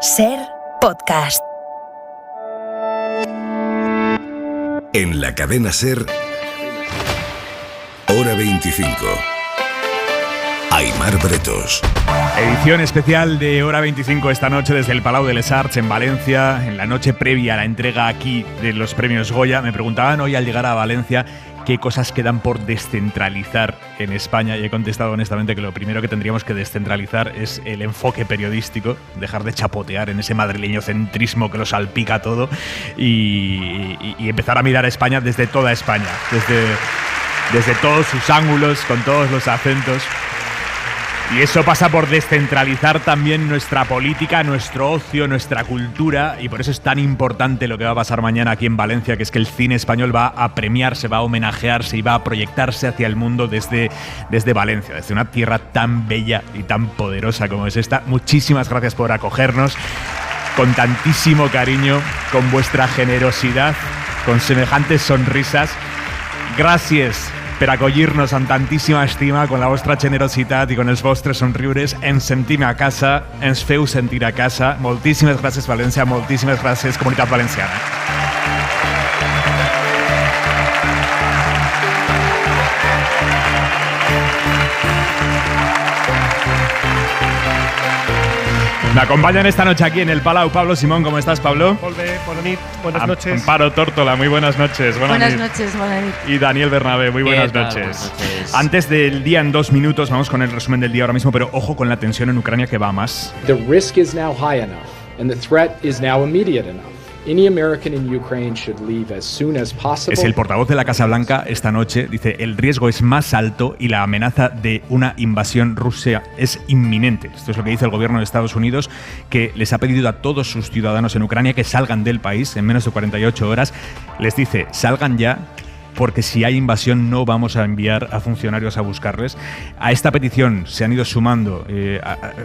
SER Podcast. En la cadena SER, Hora 25. Aimar Bretos. Edición especial de Hora 25 esta noche desde el Palau de les Arts en Valencia, en la noche previa a la entrega aquí de los premios Goya. Me preguntaban hoy al llegar a Valencia qué cosas quedan por descentralizar en España, y he contestado honestamente que lo primero que tendríamos que descentralizar es el enfoque periodístico, dejar de chapotear en ese madrileño centrismo que lo salpica todo y empezar a mirar a España desde toda España, desde todos sus ángulos, con todos los acentos. Y eso pasa por descentralizar también nuestra política, nuestro ocio, nuestra cultura, y por eso es tan importante lo que va a pasar mañana aquí en Valencia, que es que el cine español va a premiarse, va a homenajearse y va a proyectarse hacia el mundo desde Valencia, desde una tierra tan bella y tan poderosa como es esta. Muchísimas gracias por acogernos con tantísimo cariño, con vuestra generosidad, con semejantes sonrisas. Gràcies per acollir-nos amb tantíssima estima, con la vostra generositat i con els vostres somriures. Ens sentim a casa, ens feu sentir a casa. Moltíssimes gràcies, València, moltíssimes gràcies, Comunitat Valenciana. Me acompañan esta noche aquí en el Palau Pablo Simón. ¿Cómo estás, Pablo? Buenas noches. Amparo Tórtola, muy buenas noches. Buenas noches, buenas noches. Y Daniel Bernabé, muy buenas noches. Antes del día en 2 minutos, vamos con el resumen del día ahora mismo, pero ojo con la tensión en Ucrania, que va a más. The risk is now high enough and the threat is now immediate enough. Any American in Ukraine should leave as soon as possible. Es el portavoz de la Casa Blanca esta noche. Dice, el riesgo es más alto y la amenaza de una invasión rusa es inminente. Esto es lo que dice el gobierno de Estados Unidos, que les ha pedido a todos sus ciudadanos en Ucrania que salgan del país en menos de 48 horas. Les dice, salgan ya, porque si hay invasión no vamos a enviar a funcionarios a buscarles. A esta petición se han ido sumando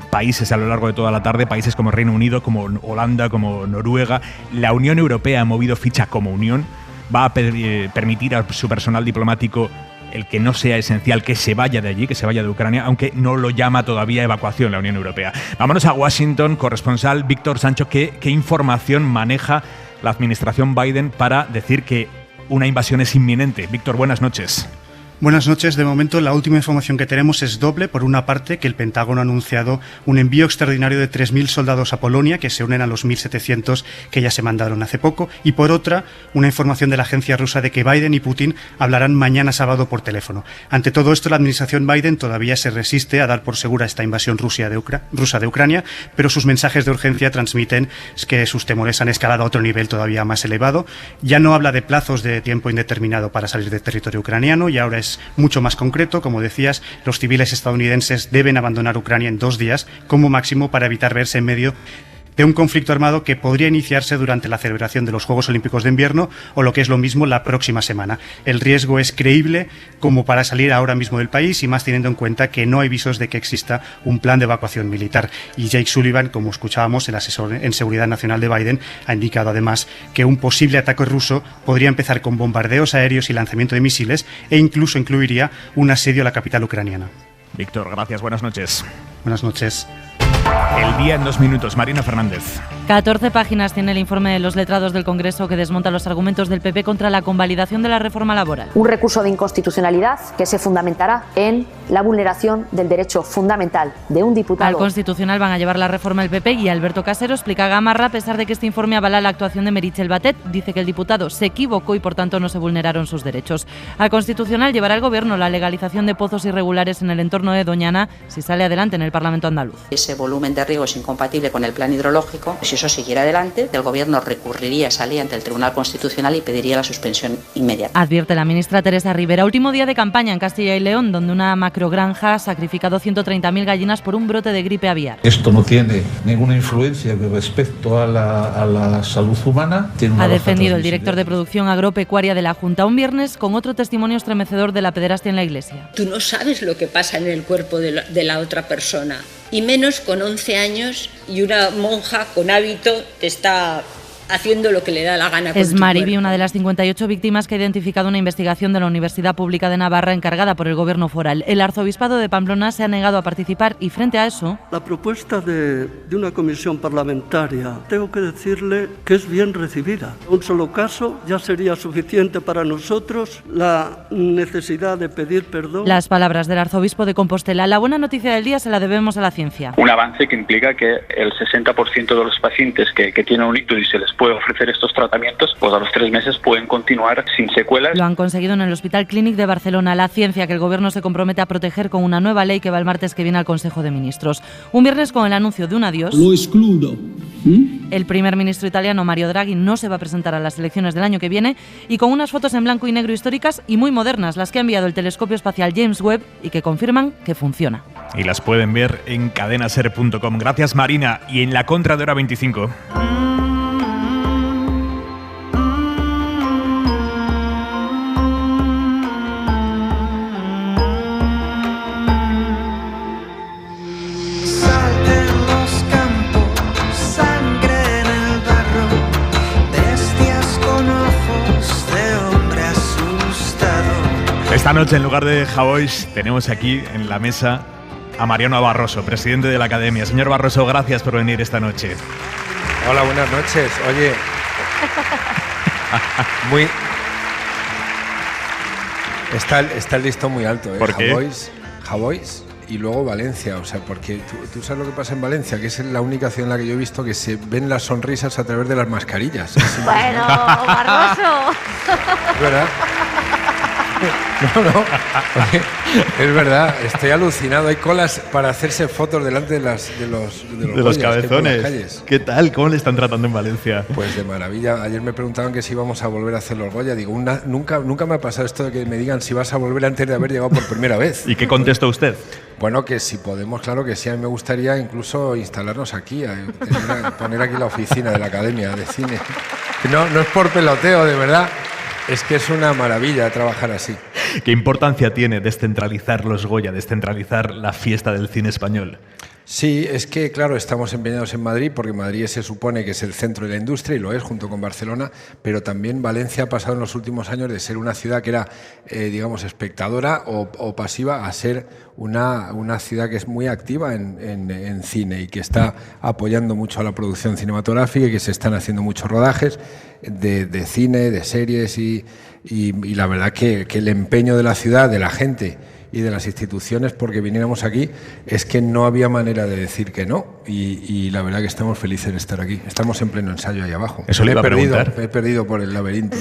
países a lo largo de toda la tarde, países como Reino Unido, como Holanda, como Noruega. La Unión Europea ha movido ficha como unión, va a permitir a su personal diplomático, el que no sea esencial, que se vaya de allí, que se vaya de Ucrania, aunque no lo llama todavía evacuación la Unión Europea. Vámonos a Washington, corresponsal Víctor Sancho. ¿Qué información maneja la administración Biden para decir que una invasión es inminente? Víctor, buenas noches. Buenas noches. De momento, la última información que tenemos es doble. Por una parte, que el Pentágono ha anunciado un envío extraordinario de 3.000 soldados a Polonia, que se unen a los 1.700 que ya se mandaron hace poco. Y por otra, una información de la agencia rusa de que Biden y Putin hablarán mañana sábado por teléfono. Ante todo esto, la administración Biden todavía se resiste a dar por segura esta invasión rusa de Ucrania, pero sus mensajes de urgencia transmiten que sus temores han escalado a otro nivel todavía más elevado. Ya no habla de plazos de tiempo indeterminado para salir del territorio ucraniano, y ahora es mucho más concreto. Como decías, los civiles estadounidenses deben abandonar Ucrania en 2 días como máximo para evitar verse en medio de un conflicto armado que podría iniciarse durante la celebración de los Juegos Olímpicos de Invierno o, lo que es lo mismo, la próxima semana. El riesgo es creíble como para salir ahora mismo del país, y más teniendo en cuenta que no hay visos de que exista un plan de evacuación militar. Y Jake Sullivan, como escuchábamos, el asesor en seguridad nacional de Biden, ha indicado además que un posible ataque ruso podría empezar con bombardeos aéreos y lanzamiento de misiles, e incluso incluiría un asedio a la capital ucraniana. Víctor, gracias. Buenas noches. Buenas noches. El día en 2 minutos. Marina Fernández. 14 páginas tiene el informe de los letrados del Congreso, que desmonta los argumentos del PP contra la convalidación de la reforma laboral. Un recurso de inconstitucionalidad que se fundamentará en la vulneración del derecho fundamental de un diputado. Al Constitucional van a llevar la reforma el PP, y Alberto Casero explica a Gamarra, a pesar de que este informe avala la actuación de Meritxell Batet, dice que el diputado se equivocó y por tanto no se vulneraron sus derechos. Al Constitucional llevará el Gobierno la legalización de pozos irregulares en el entorno de Doñana si sale adelante en el Parlamento andaluz. Ese volumen de riego es incompatible con el plan hidrológico. Si eso siguiera adelante, el Gobierno recurriría esa ley ante el Tribunal Constitucional y pediría la suspensión inmediata. Advierte la ministra Teresa Rivera. Último día de campaña en Castilla y León, donde una macrogranja ha sacrificado 130.000 gallinas por un brote de gripe aviar. Esto no tiene ninguna influencia respecto a la salud humana. Ha defendido el director de producción agropecuaria de la Junta un viernes con otro testimonio estremecedor de la pederastia en la Iglesia. Tú no sabes lo que pasa en el cuerpo de la otra persona, y menos con 11 años y una monja con hábito te está haciendo lo que le da la gana con Es tu Maribi, cuerpo. una de las 58 víctimas que ha identificado una investigación de la Universidad Pública de Navarra encargada por el Gobierno foral. El Arzobispado de Pamplona se ha negado a participar y frente a eso... La propuesta de una comisión parlamentaria, tengo que decirle que es bien recibida. Un solo caso ya sería suficiente para nosotros, la necesidad de pedir perdón. Las palabras del arzobispo de Compostela. La buena noticia del día se la debemos a la ciencia. Un avance que implica que el 60% de los pacientes que tienen un ictus y se les puede ofrecer estos tratamientos, pues a los 3 meses pueden continuar sin secuelas. Lo han conseguido en el Hospital Clínic de Barcelona. La ciencia que el Gobierno se compromete a proteger con una nueva ley que va el martes que viene al Consejo de Ministros. Un viernes con el anuncio de un adiós. Lo excludo. El primer ministro italiano Mario Draghi no se va a presentar a las elecciones del año que viene y con unas fotos en blanco y negro históricas y muy modernas, las que ha enviado el telescopio espacial James Webb y que confirman que funciona. Y las pueden ver en cadenaser.com. Gracias, Marina. Y en la contra de Hora 25. Esta noche, en lugar de Javois, tenemos aquí en la mesa a Mariano Barroso, presidente de la Academia. Señor Barroso, gracias por venir esta noche. Hola, buenas noches. Oye, está el listón muy alto, ¿eh? ¿Por qué? Javois y luego Valencia, o sea, porque tú sabes lo que pasa en Valencia, que es la única ciudad en la que yo he visto que se ven las sonrisas a través de las mascarillas. Bueno, Barroso. ¿Es verdad? No, oye, es verdad, estoy alucinado. Hay colas para hacerse fotos delante de los cabezones. ¿Qué tal? ¿Cómo le están tratando en Valencia? Pues de maravilla. Ayer me preguntaban que si íbamos a volver a hacer los Goya. Digo, nunca me ha pasado esto de que me digan si vas a volver antes de haber llegado por primera vez. ¿Y qué contestó usted? Bueno, que si podemos, claro que sí. A mí me gustaría incluso instalarnos aquí, poner aquí la oficina de la Academia de Cine. No es por peloteo, de verdad. Es que es una maravilla trabajar así. ¿Qué importancia tiene descentralizar los Goya, descentralizar la fiesta del cine español? Sí, es que, claro, estamos empeñados en Madrid, porque Madrid se supone que es el centro de la industria, y lo es, junto con Barcelona, pero también Valencia ha pasado en los últimos años de ser una ciudad que era, digamos, espectadora o pasiva, a ser una ciudad que es muy activa en cine y que está apoyando mucho a la producción cinematográfica y que se están haciendo muchos rodajes de cine, de series y la verdad que el empeño de la ciudad, de la gente y de las instituciones porque viniéramos aquí, es que no había manera de decir que no, y la verdad que estamos felices de estar aquí. Estamos en pleno ensayo ahí abajo. Eso le iba a preguntar. Me he perdido por el laberinto.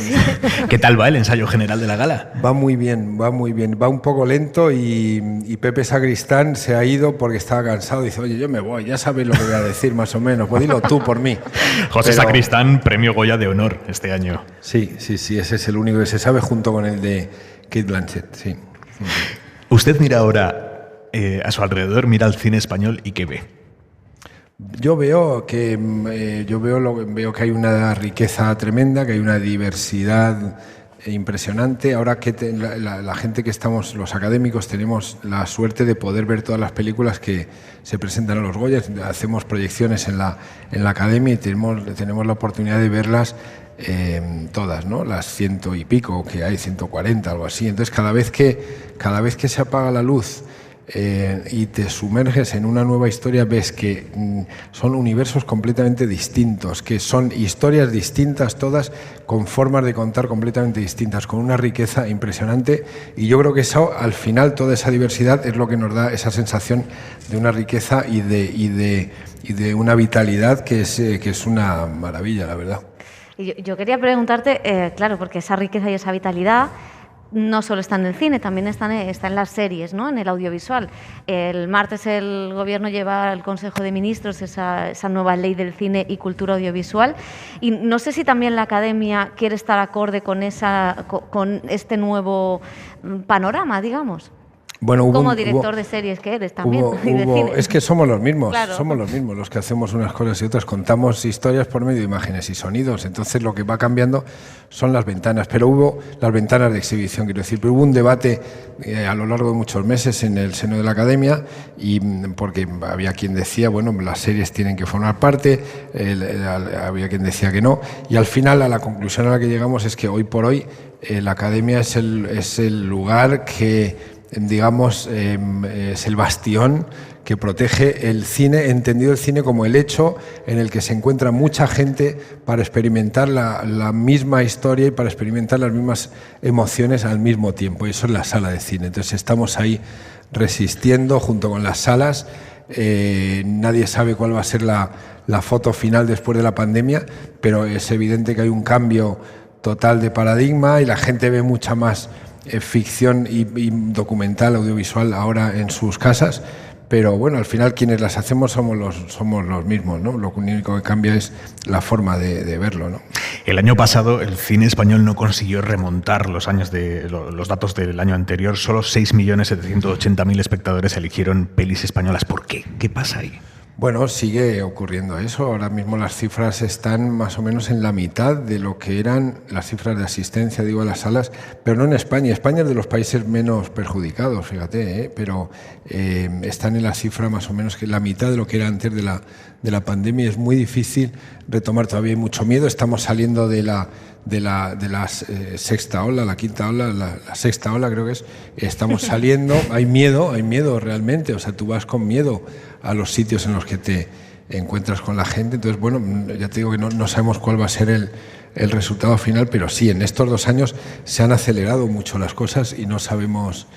¿Qué tal va el ensayo general de la gala? Va muy bien. Va un poco lento y Pepe Sacristán se ha ido porque estaba cansado. Dice, oye, yo me voy, ya sabéis lo que voy a decir más o menos, pues dilo tú por mí. José Sacristán, premio Goya de honor este año. Sí, ese es el único que se sabe, junto con el de Kate Blanchett, sí. Usted mira ahora a su alrededor, mira al cine español y ¿qué ve? Yo veo que hay una riqueza tremenda, que hay una diversidad impresionante. Ahora que la gente que estamos, los académicos, tenemos la suerte de poder ver todas las películas que se presentan a los Goya. Hacemos proyecciones en la Academia y tenemos la oportunidad de verlas todas, ¿no? Las 100 y pico que hay, 140, algo así. Entonces cada vez que se apaga la luz y te sumerges en una nueva historia, ves que son universos completamente distintos, que son historias distintas todas, con formas de contar completamente distintas, con una riqueza impresionante, y yo creo que eso, al final, toda esa diversidad es lo que nos da esa sensación de una riqueza y de una vitalidad que es una maravilla, la verdad. Yo quería preguntarte, claro, porque esa riqueza y esa vitalidad no solo está en el cine, también está en las series, ¿no? En el audiovisual. El martes el Gobierno lleva al Consejo de Ministros esa nueva ley del cine y cultura audiovisual, y no sé si también la Academia quiere estar acorde con este nuevo panorama, digamos. Bueno, como director de series que eres también. Es que somos los mismos, claro. Somos los mismos los que hacemos unas cosas y otras, contamos historias por medio de imágenes y sonidos, entonces lo que va cambiando son las ventanas, pero hubo las ventanas de exhibición, quiero decir, pero hubo un debate a lo largo de muchos meses en el seno de la Academia, y porque había quien decía, bueno, las series tienen que formar parte, había quien decía que no, y al final a la conclusión a la que llegamos es que hoy por hoy la Academia es el lugar que, digamos, es el bastión que protege el cine, entendido el cine como el hecho en el que se encuentra mucha gente para experimentar la misma historia y para experimentar las mismas emociones al mismo tiempo, y eso es la sala de cine. Entonces estamos ahí resistiendo junto con las salas. Nadie sabe cuál va a ser la foto final después de la pandemia, pero es evidente que hay un cambio total de paradigma y la gente ve mucha más ficción y documental, audiovisual ahora en sus casas, pero bueno, al final quienes las hacemos somos los mismos, ¿no? Lo único que cambia es la forma de verlo, ¿no? El año pasado el cine español no consiguió remontar los datos del año anterior. Solo 6.780.000 espectadores eligieron pelis españolas. ¿Por qué? ¿Qué pasa ahí? Bueno, sigue ocurriendo eso. Ahora mismo las cifras están más o menos en la mitad de lo que eran las cifras de asistencia, digo, a las salas, pero no en España. España es de los países menos perjudicados, fíjate, pero están en la cifra más o menos que la mitad de lo que era antes de la pandemia. Es muy difícil retomar, todavía hay mucho miedo. Estamos saliendo de la sexta ola, la quinta ola, la sexta ola creo que es. Estamos saliendo, hay miedo realmente, o sea, tú vas con miedo a los sitios en los que te encuentras con la gente. Entonces, bueno, ya te digo que no sabemos cuál va a ser el resultado final, pero sí, en estos 2 años se han acelerado mucho las cosas y no sabemos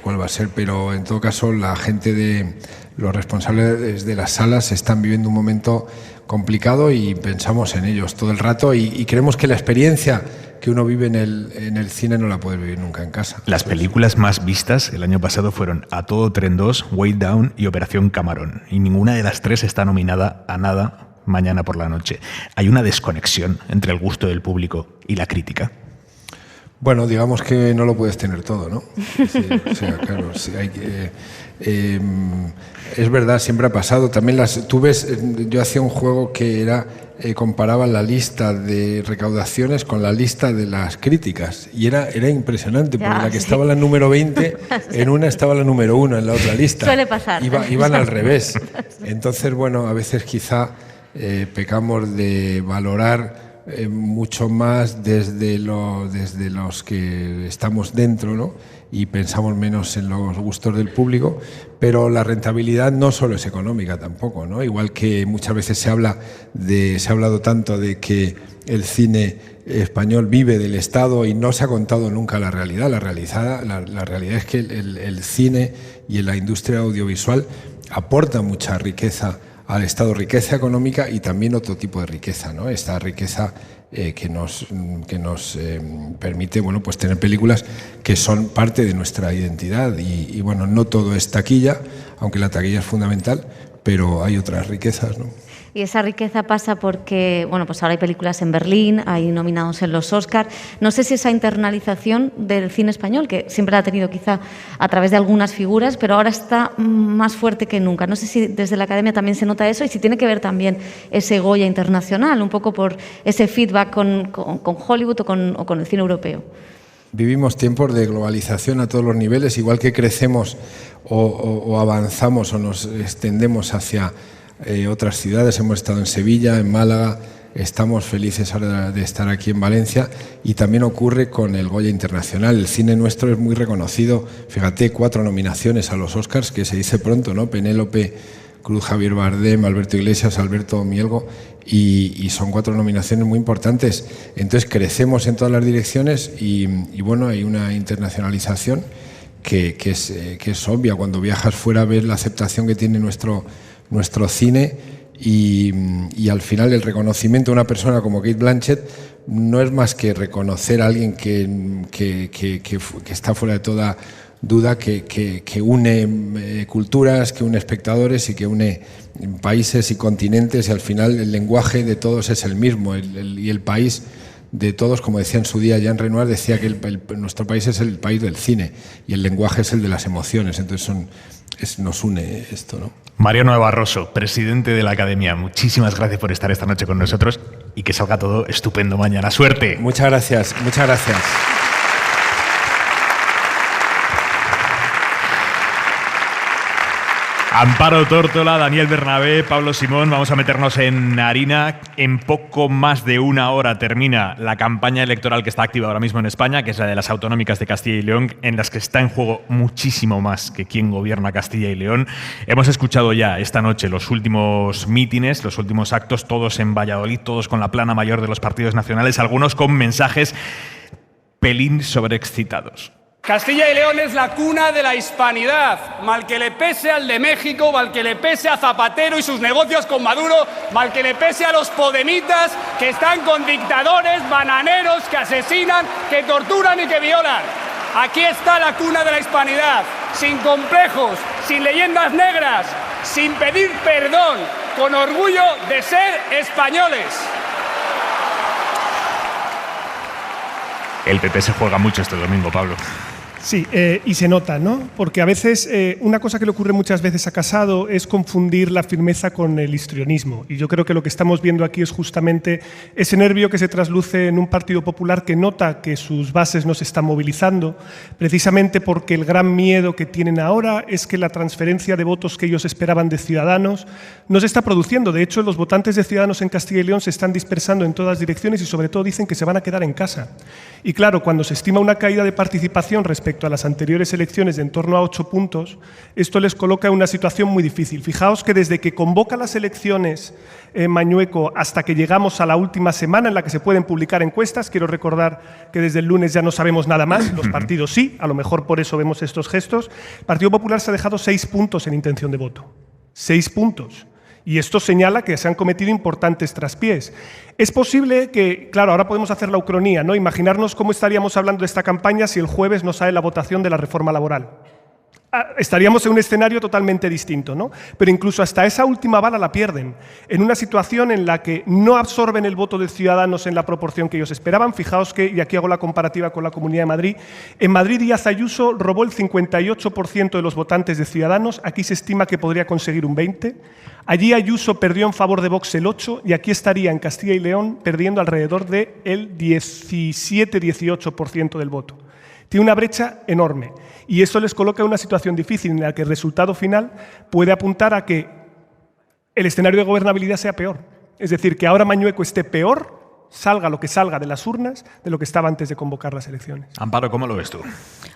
cuál va a ser, pero en todo caso la gente los responsables de las salas están viviendo un momento complicado y pensamos en ellos todo el rato y creemos que la experiencia que uno vive en el cine no la puede vivir nunca en casa. Las películas más vistas el año pasado fueron A Todo Tren 2, Way Down y Operación Camarón, y ninguna de las 3 está nominada a nada mañana por la noche. ¿Hay una desconexión entre el gusto del público y la crítica? Bueno, digamos que no lo puedes tener todo, ¿no? Sí, o sea, claro, sí, hay que... es verdad, siempre ha pasado. También tú ves, yo hacía un juego que era comparaba la lista de recaudaciones con la lista de las críticas y era impresionante, porque la que estaba la número 20 en una estaba la número 1 en la otra lista. Suele pasar. Iban al revés. Entonces, bueno, a veces quizá pecamos de valorar mucho más desde los que estamos dentro, ¿no? Y pensamos menos en los gustos del público, pero la rentabilidad no solo es económica tampoco, ¿no? Igual que muchas veces se ha hablado tanto de que el cine español vive del Estado y no se ha contado nunca la realidad. La realidad es que el cine y la industria audiovisual aporta mucha riqueza al Estado, riqueza económica y también otro tipo de riqueza, ¿no? Esta riqueza que nos permite, bueno, pues tener películas que son parte de nuestra identidad y bueno, no todo es taquilla, aunque la taquilla es fundamental, pero hay otras riquezas, ¿no? Y esa riqueza pasa porque, bueno, pues ahora hay películas en Berlín, hay nominados en los Oscar. No sé si esa internalización del cine español, que siempre la ha tenido quizá a través de algunas figuras, pero ahora está más fuerte que nunca. No sé si desde la Academia también se nota eso y si tiene que ver también ese Goya internacional, un poco por ese feedback con Hollywood o con el cine europeo. Vivimos tiempos de globalización a todos los niveles, igual que crecemos o avanzamos o nos extendemos hacia otras ciudades. Hemos estado en Sevilla, en Málaga, estamos felices ahora de estar aquí en Valencia y también ocurre con el Goya Internacional. El cine nuestro es muy reconocido, fíjate, 4 nominaciones a los Oscars, que se dice pronto, ¿no? Penélope Cruz, Javier Bardem, Alberto Iglesias, Alberto Mielgo, y son 4 nominaciones muy importantes. Entonces crecemos en todas las direcciones y bueno, hay una internacionalización que es obvia. Cuando viajas fuera ves la aceptación que tiene nuestro cine y al final el reconocimiento de una persona como Cate Blanchett no es más que reconocer a alguien que está fuera de toda duda, que une culturas, que une espectadores y que une países y continentes, y al final el lenguaje de todos es el mismo y el país de todos. Como decía en su día Jean Renoir, decía que nuestro país es el país del cine y el lenguaje es el de las emociones. Entonces nos une esto, ¿no? Mariano Barroso, presidente de la Academia, muchísimas gracias por estar esta noche con nosotros y que salga todo estupendo mañana. ¡Suerte! Muchas gracias, muchas gracias. Amparo Tórtola, Daniel Bernabé, Pablo Simón, vamos a meternos en harina. En poco más de una hora termina la campaña electoral que está activa ahora mismo en España, que es la de las autonómicas de Castilla y León, en las que está en juego muchísimo más que quién gobierna Castilla y León. Hemos escuchado ya esta noche los últimos mítines, los últimos actos, todos en Valladolid, todos con la plana mayor de los partidos nacionales, algunos con mensajes pelín sobreexcitados. Castilla y León es la cuna de la hispanidad, mal que le pese al de México, mal que le pese a Zapatero y sus negocios con Maduro, mal que le pese a los podemitas que están con dictadores, bananeros, que asesinan, que torturan y que violan. Aquí está la cuna de la hispanidad, sin complejos, sin leyendas negras, sin pedir perdón, con orgullo de ser españoles. El PP se juega mucho este domingo, Pablo. Sí, y se nota, ¿no? Porque a veces, una cosa que le ocurre muchas veces a Casado es confundir la firmeza con el histrionismo. Y yo creo que lo que estamos viendo aquí es justamente ese nervio que se trasluce en un Partido Popular que nota que sus bases no se están movilizando, precisamente porque el gran miedo que tienen ahora es que la transferencia de votos que ellos esperaban de Ciudadanos no se está produciendo. De hecho, los votantes de Ciudadanos en Castilla y León se están dispersando en todas direcciones y sobre todo dicen que se van a quedar en casa. Y claro, cuando se estima una caída de participación respecto a las anteriores elecciones de en torno a 8 puntos, esto les coloca en una situación muy difícil. Fijaos que desde que convoca las elecciones Mañueco hasta que llegamos a la última semana en la que se pueden publicar encuestas, quiero recordar que desde el lunes ya no sabemos nada más, los partidos sí, a lo mejor por eso vemos estos gestos, el Partido Popular se ha dejado 6 puntos en intención de voto. 6 puntos. Y esto señala que se han cometido importantes traspiés. Es posible que, claro, ahora podemos hacer la ucronía, ¿no? Imaginarnos cómo estaríamos hablando de esta campaña si el jueves no sale la votación de la reforma laboral. Estaríamos en un escenario totalmente distinto, ¿no? Pero incluso hasta esa última bala la pierden, en una situación en la que no absorben el voto de Ciudadanos en la proporción que ellos esperaban. Fijaos que, y aquí hago la comparativa con la Comunidad de Madrid, en Madrid Díaz Ayuso robó el 58% de los votantes de Ciudadanos, aquí se estima que podría conseguir un 20%, allí Ayuso perdió en favor de Vox el 8% y aquí estaría en Castilla y León perdiendo alrededor del 17-18% del voto. Tiene una brecha enorme y eso les coloca en una situación difícil en la que el resultado final puede apuntar a que el escenario de gobernabilidad sea peor. Es decir, que ahora Mañueco esté peor, salga lo que salga de las urnas, de lo que estaba antes de convocar las elecciones. Amparo, ¿cómo lo ves tú?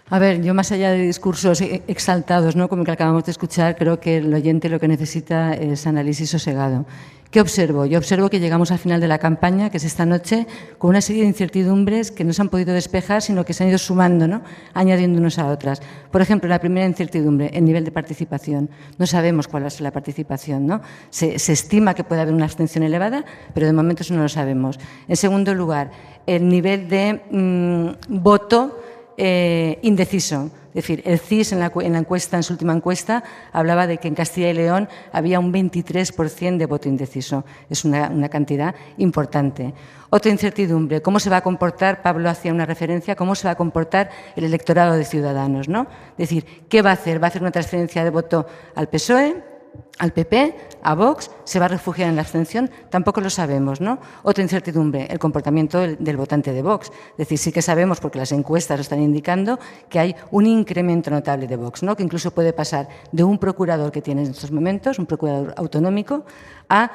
A ver, yo más allá de discursos exaltados, ¿no?, como el que acabamos de escuchar, creo que el oyente lo que necesita es análisis sosegado. ¿Qué observo? Yo observo que llegamos al final de la campaña, que es esta noche, con una serie de incertidumbres que no se han podido despejar, sino que se han ido sumando, ¿no?, añadiendo unas a otras. Por ejemplo, la primera incertidumbre, el nivel de participación. No sabemos cuál va a ser la participación, ¿no? Se estima que puede haber una abstención elevada, pero de momento eso no lo sabemos. En segundo lugar, el nivel de voto indeciso. Es decir, el CIS en la encuesta, en su última encuesta, hablaba de que en Castilla y León había un 23% de voto indeciso. Es una cantidad importante. Otra incertidumbre, ¿cómo se va a comportar? Pablo hacía una referencia, ¿cómo se va a comportar el electorado de Ciudadanos, ¿no? Es decir, ¿qué va a hacer? ¿Va a hacer una transferencia de voto al PSOE? ¿Al PP? ¿A Vox? ¿Se va a refugiar en la abstención? Tampoco lo sabemos, ¿no? Otra incertidumbre, el comportamiento del votante de Vox. Es decir, sí que sabemos, porque las encuestas lo están indicando, que hay un incremento notable de Vox, ¿no?, que incluso puede pasar de un procurador que tiene en estos momentos, un procurador autonómico, a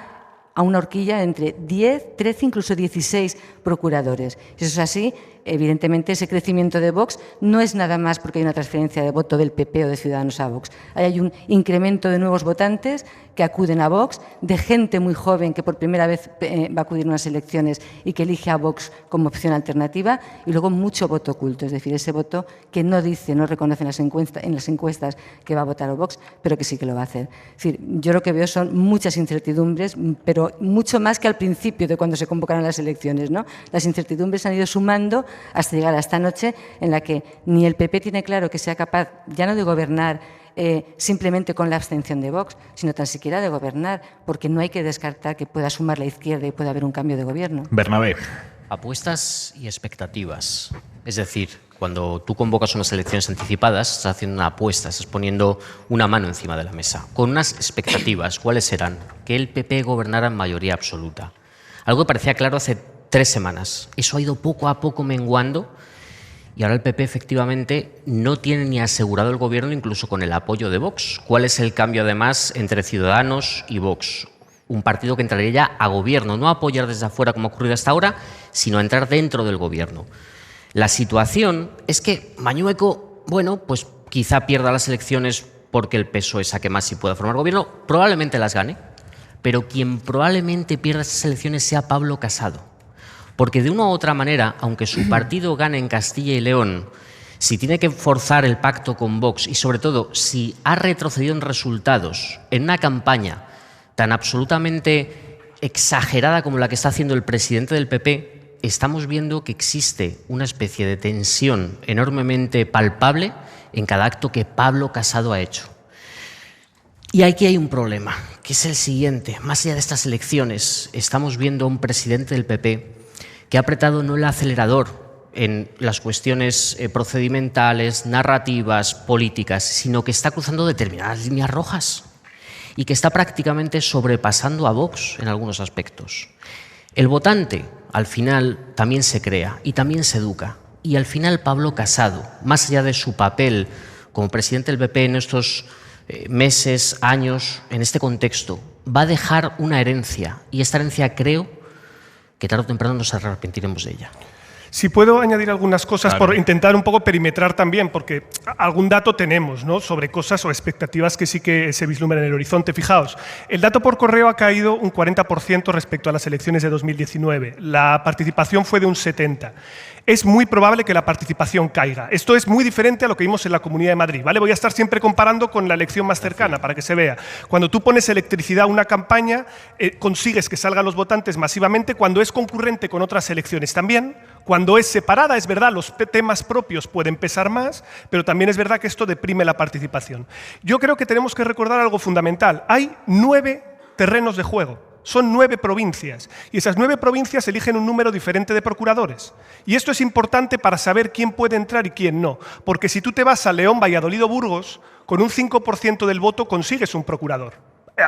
una horquilla entre 10, 13, incluso 16 procuradores. Si eso es así, evidentemente ese crecimiento de Vox no es nada más porque hay una transferencia de voto del PP o de Ciudadanos a Vox. Hay un incremento de nuevos votantes que acuden a Vox, de gente muy joven que por primera vez va a acudir a unas elecciones y que elige a Vox como opción alternativa, y luego mucho voto oculto, es decir, ese voto que no dice, no reconoce en las encuestas que va a votar a Vox, pero que sí que lo va a hacer. Es decir, yo lo que veo son muchas incertidumbres, pero mucho más que al principio de cuando se convocaron las elecciones, ¿no? Las incertidumbres han ido sumando hasta llegar a esta noche en la que ni el PP tiene claro que sea capaz ya no de gobernar simplemente con la abstención de Vox, sino tan siquiera de gobernar, porque no hay que descartar que pueda sumar la izquierda y pueda haber un cambio de gobierno. Bernabé. Apuestas y expectativas. Es decir, cuando tú convocas unas elecciones anticipadas, estás haciendo una apuesta, estás poniendo una mano encima de la mesa, con unas expectativas. ¿Cuáles serán? Que el PP gobernara en mayoría absoluta. Algo que parecía claro hace 3 semanas. Eso ha ido poco a poco menguando y ahora el PP efectivamente no tiene ni asegurado el gobierno, incluso con el apoyo de Vox. ¿Cuál es el cambio además entre Ciudadanos y Vox? Un partido que entraría ya a gobierno, no a apoyar desde afuera como ha ocurrido hasta ahora, sino a entrar dentro del gobierno. La situación es que Mañueco, bueno, pues quizá pierda las elecciones porque el PSOE saque más y pueda formar gobierno, probablemente las gane, pero quien probablemente pierda esas elecciones sea Pablo Casado. Porque de una u otra manera, aunque su partido gane en Castilla y León, si tiene que forzar el pacto con Vox y sobre todo si ha retrocedido en resultados en una campaña tan absolutamente exagerada como la que está haciendo el presidente del PP, estamos viendo que existe una especie de tensión enormemente palpable en cada acto que Pablo Casado ha hecho. Y aquí hay un problema, que es el siguiente. Más allá de estas elecciones, estamos viendo a un presidente del PP que ha apretado no el acelerador en las cuestiones procedimentales, narrativas, políticas, sino que está cruzando determinadas líneas rojas y que está prácticamente sobrepasando a Vox en algunos aspectos. El votante, al final, también se crea y también se educa. Y al final Pablo Casado, más allá de su papel como presidente del PP en estos meses, años, en este contexto, va a dejar una herencia. Y esta herencia creo que tarde o temprano nos arrepentiremos de ella. Si puedo añadir algunas cosas por intentar un poco perimetrar también, porque algún dato tenemos, ¿no?, sobre cosas o expectativas que sí que se vislumbran en el horizonte. Fijaos, el dato por correo ha caído un 40% respecto a las elecciones de 2019. La participación fue de un 70%. Es muy probable que la participación caiga. Esto es muy diferente a lo que vimos en la Comunidad de Madrid, ¿vale? Voy a estar siempre comparando con la elección más cercana para que se vea. Cuando tú pones electricidad a una campaña, consigues que salgan los votantes masivamente cuando es concurrente con otras elecciones también. Cuando es separada, es verdad, los temas propios pueden pesar más, pero también es verdad que esto deprime la participación. Yo creo que tenemos que recordar algo fundamental. Hay 9 terrenos de juego. Son 9 provincias y esas 9 provincias eligen un número diferente de procuradores. Y esto es importante para saber quién puede entrar y quién no. Porque si tú te vas a León, Valladolid o Burgos, con un 5% del voto consigues un procurador.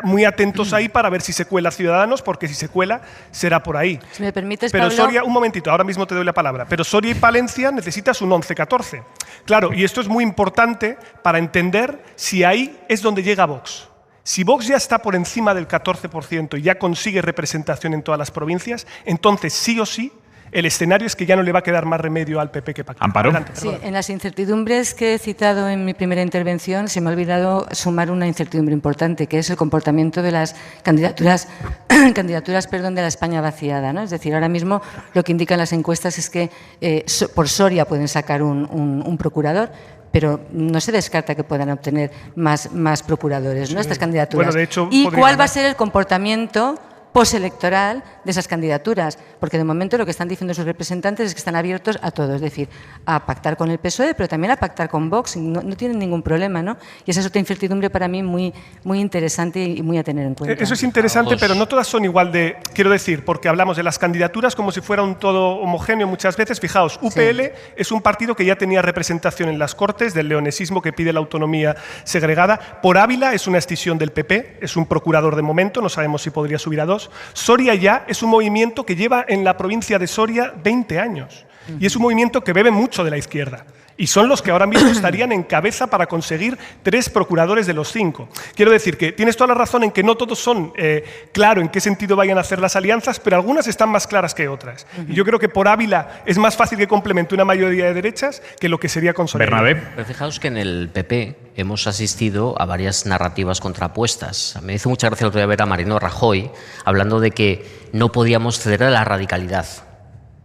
Muy atentos ahí para ver si se cuela Ciudadanos, porque si se cuela será por ahí. Si me permites, pero Pablo... Soria, un momentito, ahora mismo te doy la palabra. Pero Soria y Palencia necesitas un 11-14. Claro, y esto es muy importante para entender si ahí es donde llega Vox. Si Vox ya está por encima del 14% y ya consigue representación en todas las provincias, entonces sí o sí el escenario es que ya no le va a quedar más remedio al PP que pactar. Amparo. Adelante, sí, en las incertidombres que he citado en mi primera intervención se me ha olvidado sumar una incertidumbre importante, que es el comportamiento de las candidaturas de la España vaciada, ¿no? Es decir, ahora mismo lo que indican las encuestas es que por Soria pueden sacar un procurador, pero no se descarta que puedan obtener más procuradores, ¿no?, estas candidaturas. Bueno, de hecho, ¿y cuál va a ser el comportamiento postelectoral de esas candidaturas? Porque de momento lo que están diciendo sus representantes es que están abiertos a todo, es decir, a pactar con el PSOE, pero también a pactar con Vox, no tienen ningún problema, ¿no? Y esa es otra incertidumbre para mí muy interesante y muy a tener en cuenta. Eso es interesante, pero no todas son igual de, quiero decir, porque hablamos de las candidaturas como si fuera un todo homogéneo muchas veces. Fijaos, UPL es un partido que ya tenía representación en las Cortes, del leonesismo que pide la autonomía segregada. Por Ávila es una escisión del PP, es un procurador de momento, no sabemos si podría subir a 2. Soria ya es un movimiento que lleva en la provincia de Soria 20 años y es un movimiento que bebe mucho de la izquierda. Y son los que ahora mismo estarían en cabeza para conseguir 3 procuradores de los 5. Quiero decir que tienes toda la razón en que no todos son claro en qué sentido vayan a hacer las alianzas, pero algunas están más claras que otras. Y yo creo que por Ávila es más fácil que complemente una mayoría de derechas que lo que sería con Soria. Bernabé. Pero fijaos que en el PP hemos asistido a varias narrativas contrapuestas. Me hizo mucha gracia el otro día ver a Mariano Rajoy hablando de que no podíamos ceder a la radicalidad.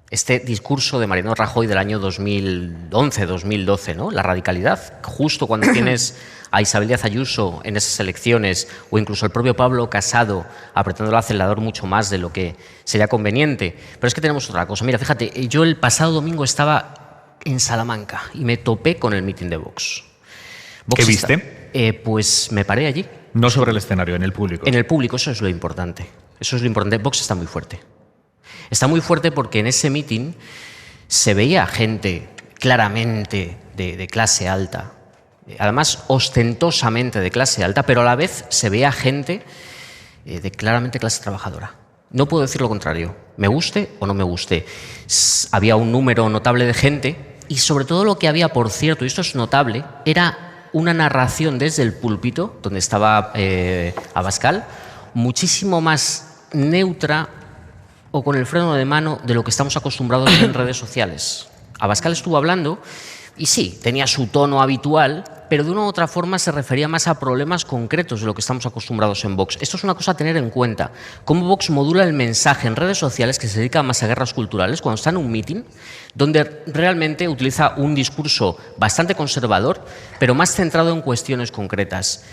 Este discurso de Mariano Rajoy del año 2011-2012, ¿no? La radicalidad, justo cuando tienes a Isabel Díaz Ayuso en esas elecciones o incluso el propio Pablo Casado apretando el acelerador mucho más de lo que sería conveniente. Pero es que tenemos otra cosa. Mira, fíjate, yo el pasado domingo estaba en Salamanca y me topé con el mitin de Vox. ¿Qué viste? Pues me paré allí. No sobre el escenario, en el público. En el público, eso es lo importante. Eso es lo importante. Vox está muy fuerte. Está muy fuerte porque en ese mitin se veía gente claramente de clase alta, además ostentosamente de clase alta, pero a la vez se veía gente de claramente clase trabajadora. No puedo decir lo contrario, me guste o no me guste. Había un número notable de gente y sobre todo lo que había, por cierto, y esto es notable, era una narración desde el púlpito, donde estaba Abascal, muchísimo más neutra o con el freno de mano de lo que estamos acostumbrados en redes sociales. Abascal estuvo hablando y sí, tenía su tono habitual, pero de una u otra forma se refería más a problemas concretos de lo que estamos acostumbrados en Vox. Esto es una cosa a tener en cuenta. Cómo Vox modula el mensaje en redes sociales, que se dedica más a guerras culturales, cuando está en un mitin, donde realmente utiliza un discurso bastante conservador, pero más centrado en cuestiones concretas.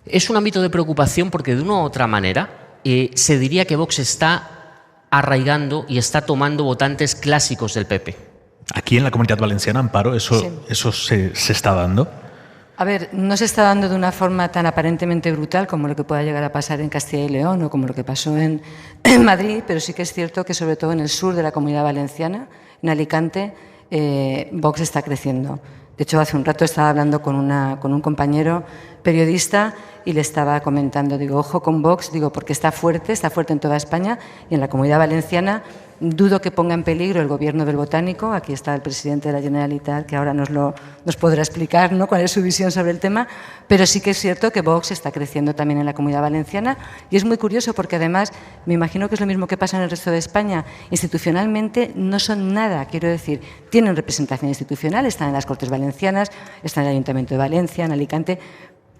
Es un ámbito de preocupación porque de una u otra manera se diría que Vox está arraigando y está tomando votantes clásicos del PP. Aquí en la Comunidad Valenciana, Amparo, eso se está dando. A ver, no se está dando de una forma tan aparentemente brutal como lo que pueda llegar a pasar en Castilla y León o como lo que pasó en Madrid, pero sí que es cierto que sobre todo en el sur de la Comunidad Valenciana, en Alicante, Vox está creciendo. De hecho, hace un rato estaba hablando con un compañero periodista y le estaba comentando, digo, ojo con Vox, digo, porque está fuerte en toda España y en la Comunidad Valenciana. Dudo que ponga en peligro el gobierno del Botánico. Aquí está el presidente de la Generalitat, que ahora nos podrá explicar, ¿no?, cuál es su visión sobre el tema, pero sí que es cierto que Vox está creciendo también en la Comunidad Valenciana y es muy curioso porque además me imagino que es lo mismo que pasa en el resto de España. Institucionalmente no son nada, quiero decir, tienen representación institucional, están en las Cortes Valencianas, están en el Ayuntamiento de Valencia, en Alicante,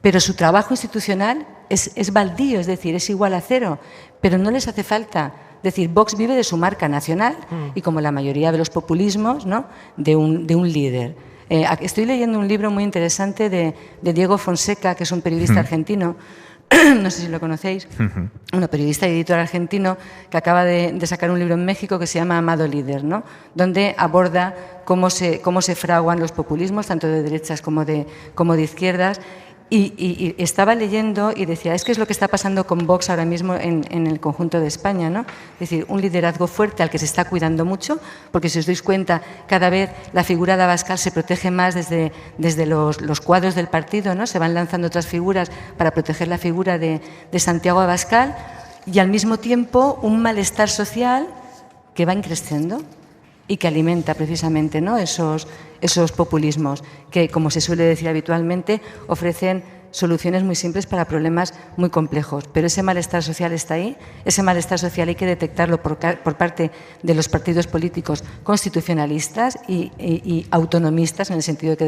pero su trabajo institucional es baldío, es decir, es igual a cero, pero no les hace falta. Es decir, Vox vive de su marca nacional y, como la mayoría de los populismos, ¿no?, de un líder. Estoy leyendo un libro muy interesante de Diego Fonseca, que es un periodista argentino, no sé si lo conocéis, un periodista y editor argentino que acaba de sacar un libro en México que se llama Amado Líder, ¿no?, donde aborda cómo se fraguan los populismos, tanto de derechas como de izquierdas. Y estaba leyendo y decía, es que es lo que está pasando con Vox ahora mismo en el conjunto de España, ¿no? Es decir, un liderazgo fuerte al que se está cuidando mucho, porque si os dais cuenta, cada vez la figura de Abascal se protege más desde los cuadros del partido, ¿no? Se van lanzando otras figuras para proteger la figura de Santiago Abascal y al mismo tiempo un malestar social que va creciendo y que alimenta precisamente, ¿no?, esos populismos que, como se suele decir habitualmente, ofrecen soluciones muy simples para problemas muy complejos. Pero ese malestar social está ahí, ese malestar social hay que detectarlo por parte de los partidos políticos constitucionalistas y autonomistas, en el sentido de que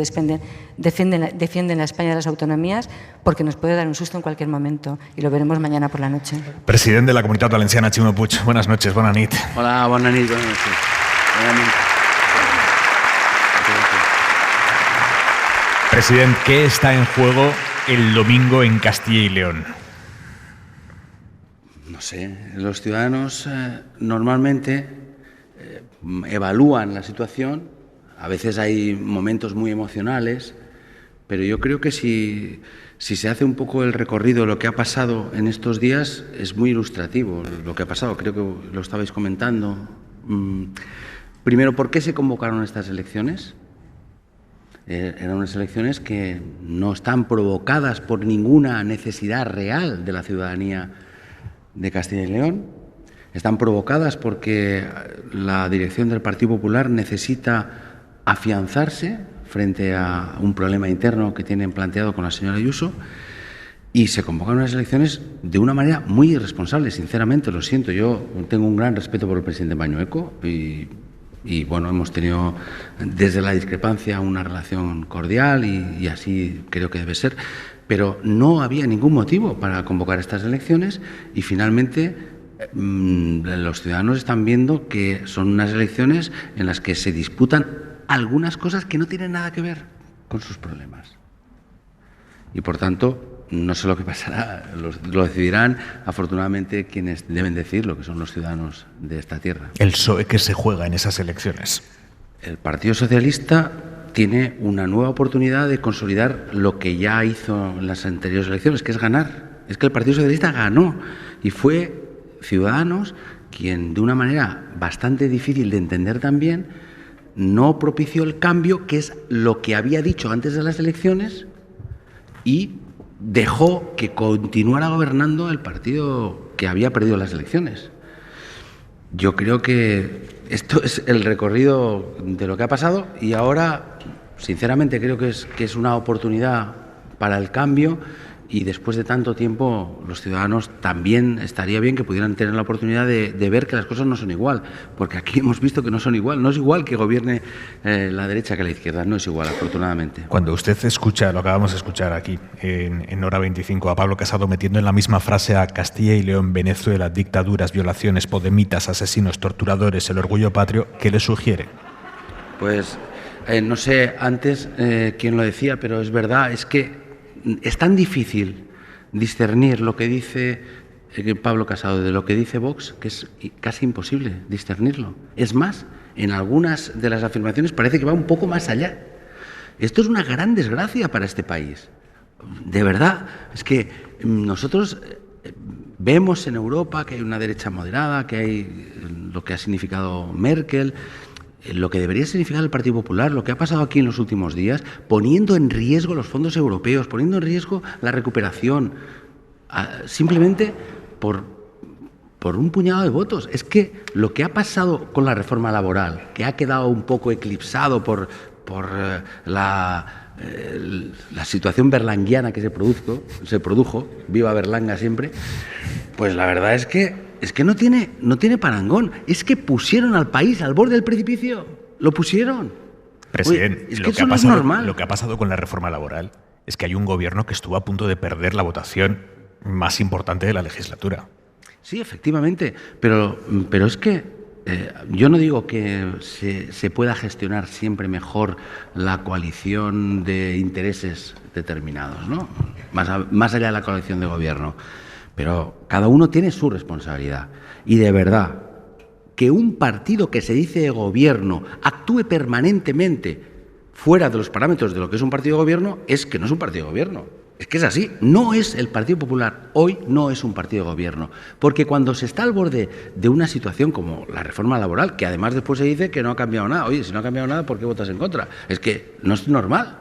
defienden la España de las autonomías, porque nos puede dar un susto en cualquier momento y lo veremos mañana por la noche. Presidente de la Comunitat Valenciana, Ximo Puig, buenas noches, bona nit. Hola, buenas noches. Presidente, ¿qué está en juego el domingo en Castilla y León? No sé, los ciudadanos normalmente evalúan la situación, a veces hay momentos muy emocionales, pero yo creo que si se hace un poco el recorrido de lo que ha pasado en estos días, es muy ilustrativo lo que ha pasado, creo que lo estabais comentando. Primero, ¿por qué se convocaron estas elecciones? Eran unas elecciones que no están provocadas por ninguna necesidad real de la ciudadanía de Castilla y León. Están provocadas porque la dirección del Partido Popular necesita afianzarse frente a un problema interno que tienen planteado con la señora Ayuso, y se convocan unas elecciones de una manera muy irresponsable, sinceramente, lo siento. Yo tengo un gran respeto por el presidente Mañueco y bueno, hemos tenido desde la discrepancia una relación cordial y así creo que debe ser, pero no había ningún motivo para convocar estas elecciones y finalmente los ciudadanos están viendo que son unas elecciones en las que se disputan algunas cosas que no tienen nada que ver con sus problemas. Y por tanto, no sé lo que pasará, lo decidirán afortunadamente quienes deben decirlo, que son los ciudadanos de esta tierra. ¿El PSOE qué se juega en esas elecciones? El Partido Socialista tiene una nueva oportunidad de consolidar lo que ya hizo en las anteriores elecciones, que es ganar. Es que el Partido Socialista ganó y fue Ciudadanos quien de una manera bastante difícil de entender también no propició el cambio, que es lo que había dicho antes de las elecciones, y dejó que continuara gobernando el partido que había perdido las elecciones. Yo creo que esto es el recorrido de lo que ha pasado y ahora, sinceramente, creo que es una oportunidad para el cambio, y después de tanto tiempo los ciudadanos también estaría bien que pudieran tener la oportunidad de ver que las cosas no son igual, porque aquí hemos visto que no son igual. No es igual que gobierne la derecha que la izquierda, no es igual, afortunadamente. Cuando usted escucha, lo acabamos de escuchar aquí en Hora 25, a Pablo Casado metiendo en la misma frase a Castilla y León, Venezuela, dictaduras, violaciones, podemitas, asesinos, torturadores, el orgullo patrio, ¿qué le sugiere? Pues no sé antes quién lo decía, pero es verdad, es que es tan difícil discernir lo que dice Pablo Casado de lo que dice Vox, que es casi imposible discernirlo. Es más, en algunas de las afirmaciones parece que va un poco más allá. Esto es una gran desgracia para este país. De verdad, es que nosotros vemos en Europa que hay una derecha moderada, que hay lo que ha significado Merkel, lo que debería significar el Partido Popular, lo que ha pasado aquí en los últimos días, poniendo en riesgo los fondos europeos, poniendo en riesgo la recuperación, simplemente por un puñado de votos. Es que lo que ha pasado con la reforma laboral, que ha quedado un poco eclipsado por la situación berlanguiana que se produjo, viva Berlanga siempre, pues la verdad es que no tiene parangón. Es que pusieron al país al borde del precipicio. Lo pusieron. Presidente, es que eso no es normal. Lo que ha pasado con la reforma laboral es que hay un gobierno que estuvo a punto de perder la votación más importante de la legislatura. Sí, efectivamente. Pero es que yo no digo que se pueda gestionar siempre mejor la coalición de intereses determinados, ¿no? Más allá de la coalición de gobierno. Pero cada uno tiene su responsabilidad. Y de verdad, que un partido que se dice de gobierno actúe permanentemente fuera de los parámetros de lo que es un partido de gobierno, es que no es un partido de gobierno. Es que es así. No es el Partido Popular. Hoy no es un partido de gobierno. Porque cuando se está al borde de una situación como la reforma laboral, que además después se dice que no ha cambiado nada. Oye, si no ha cambiado nada, ¿por qué votas en contra? Es que no es normal.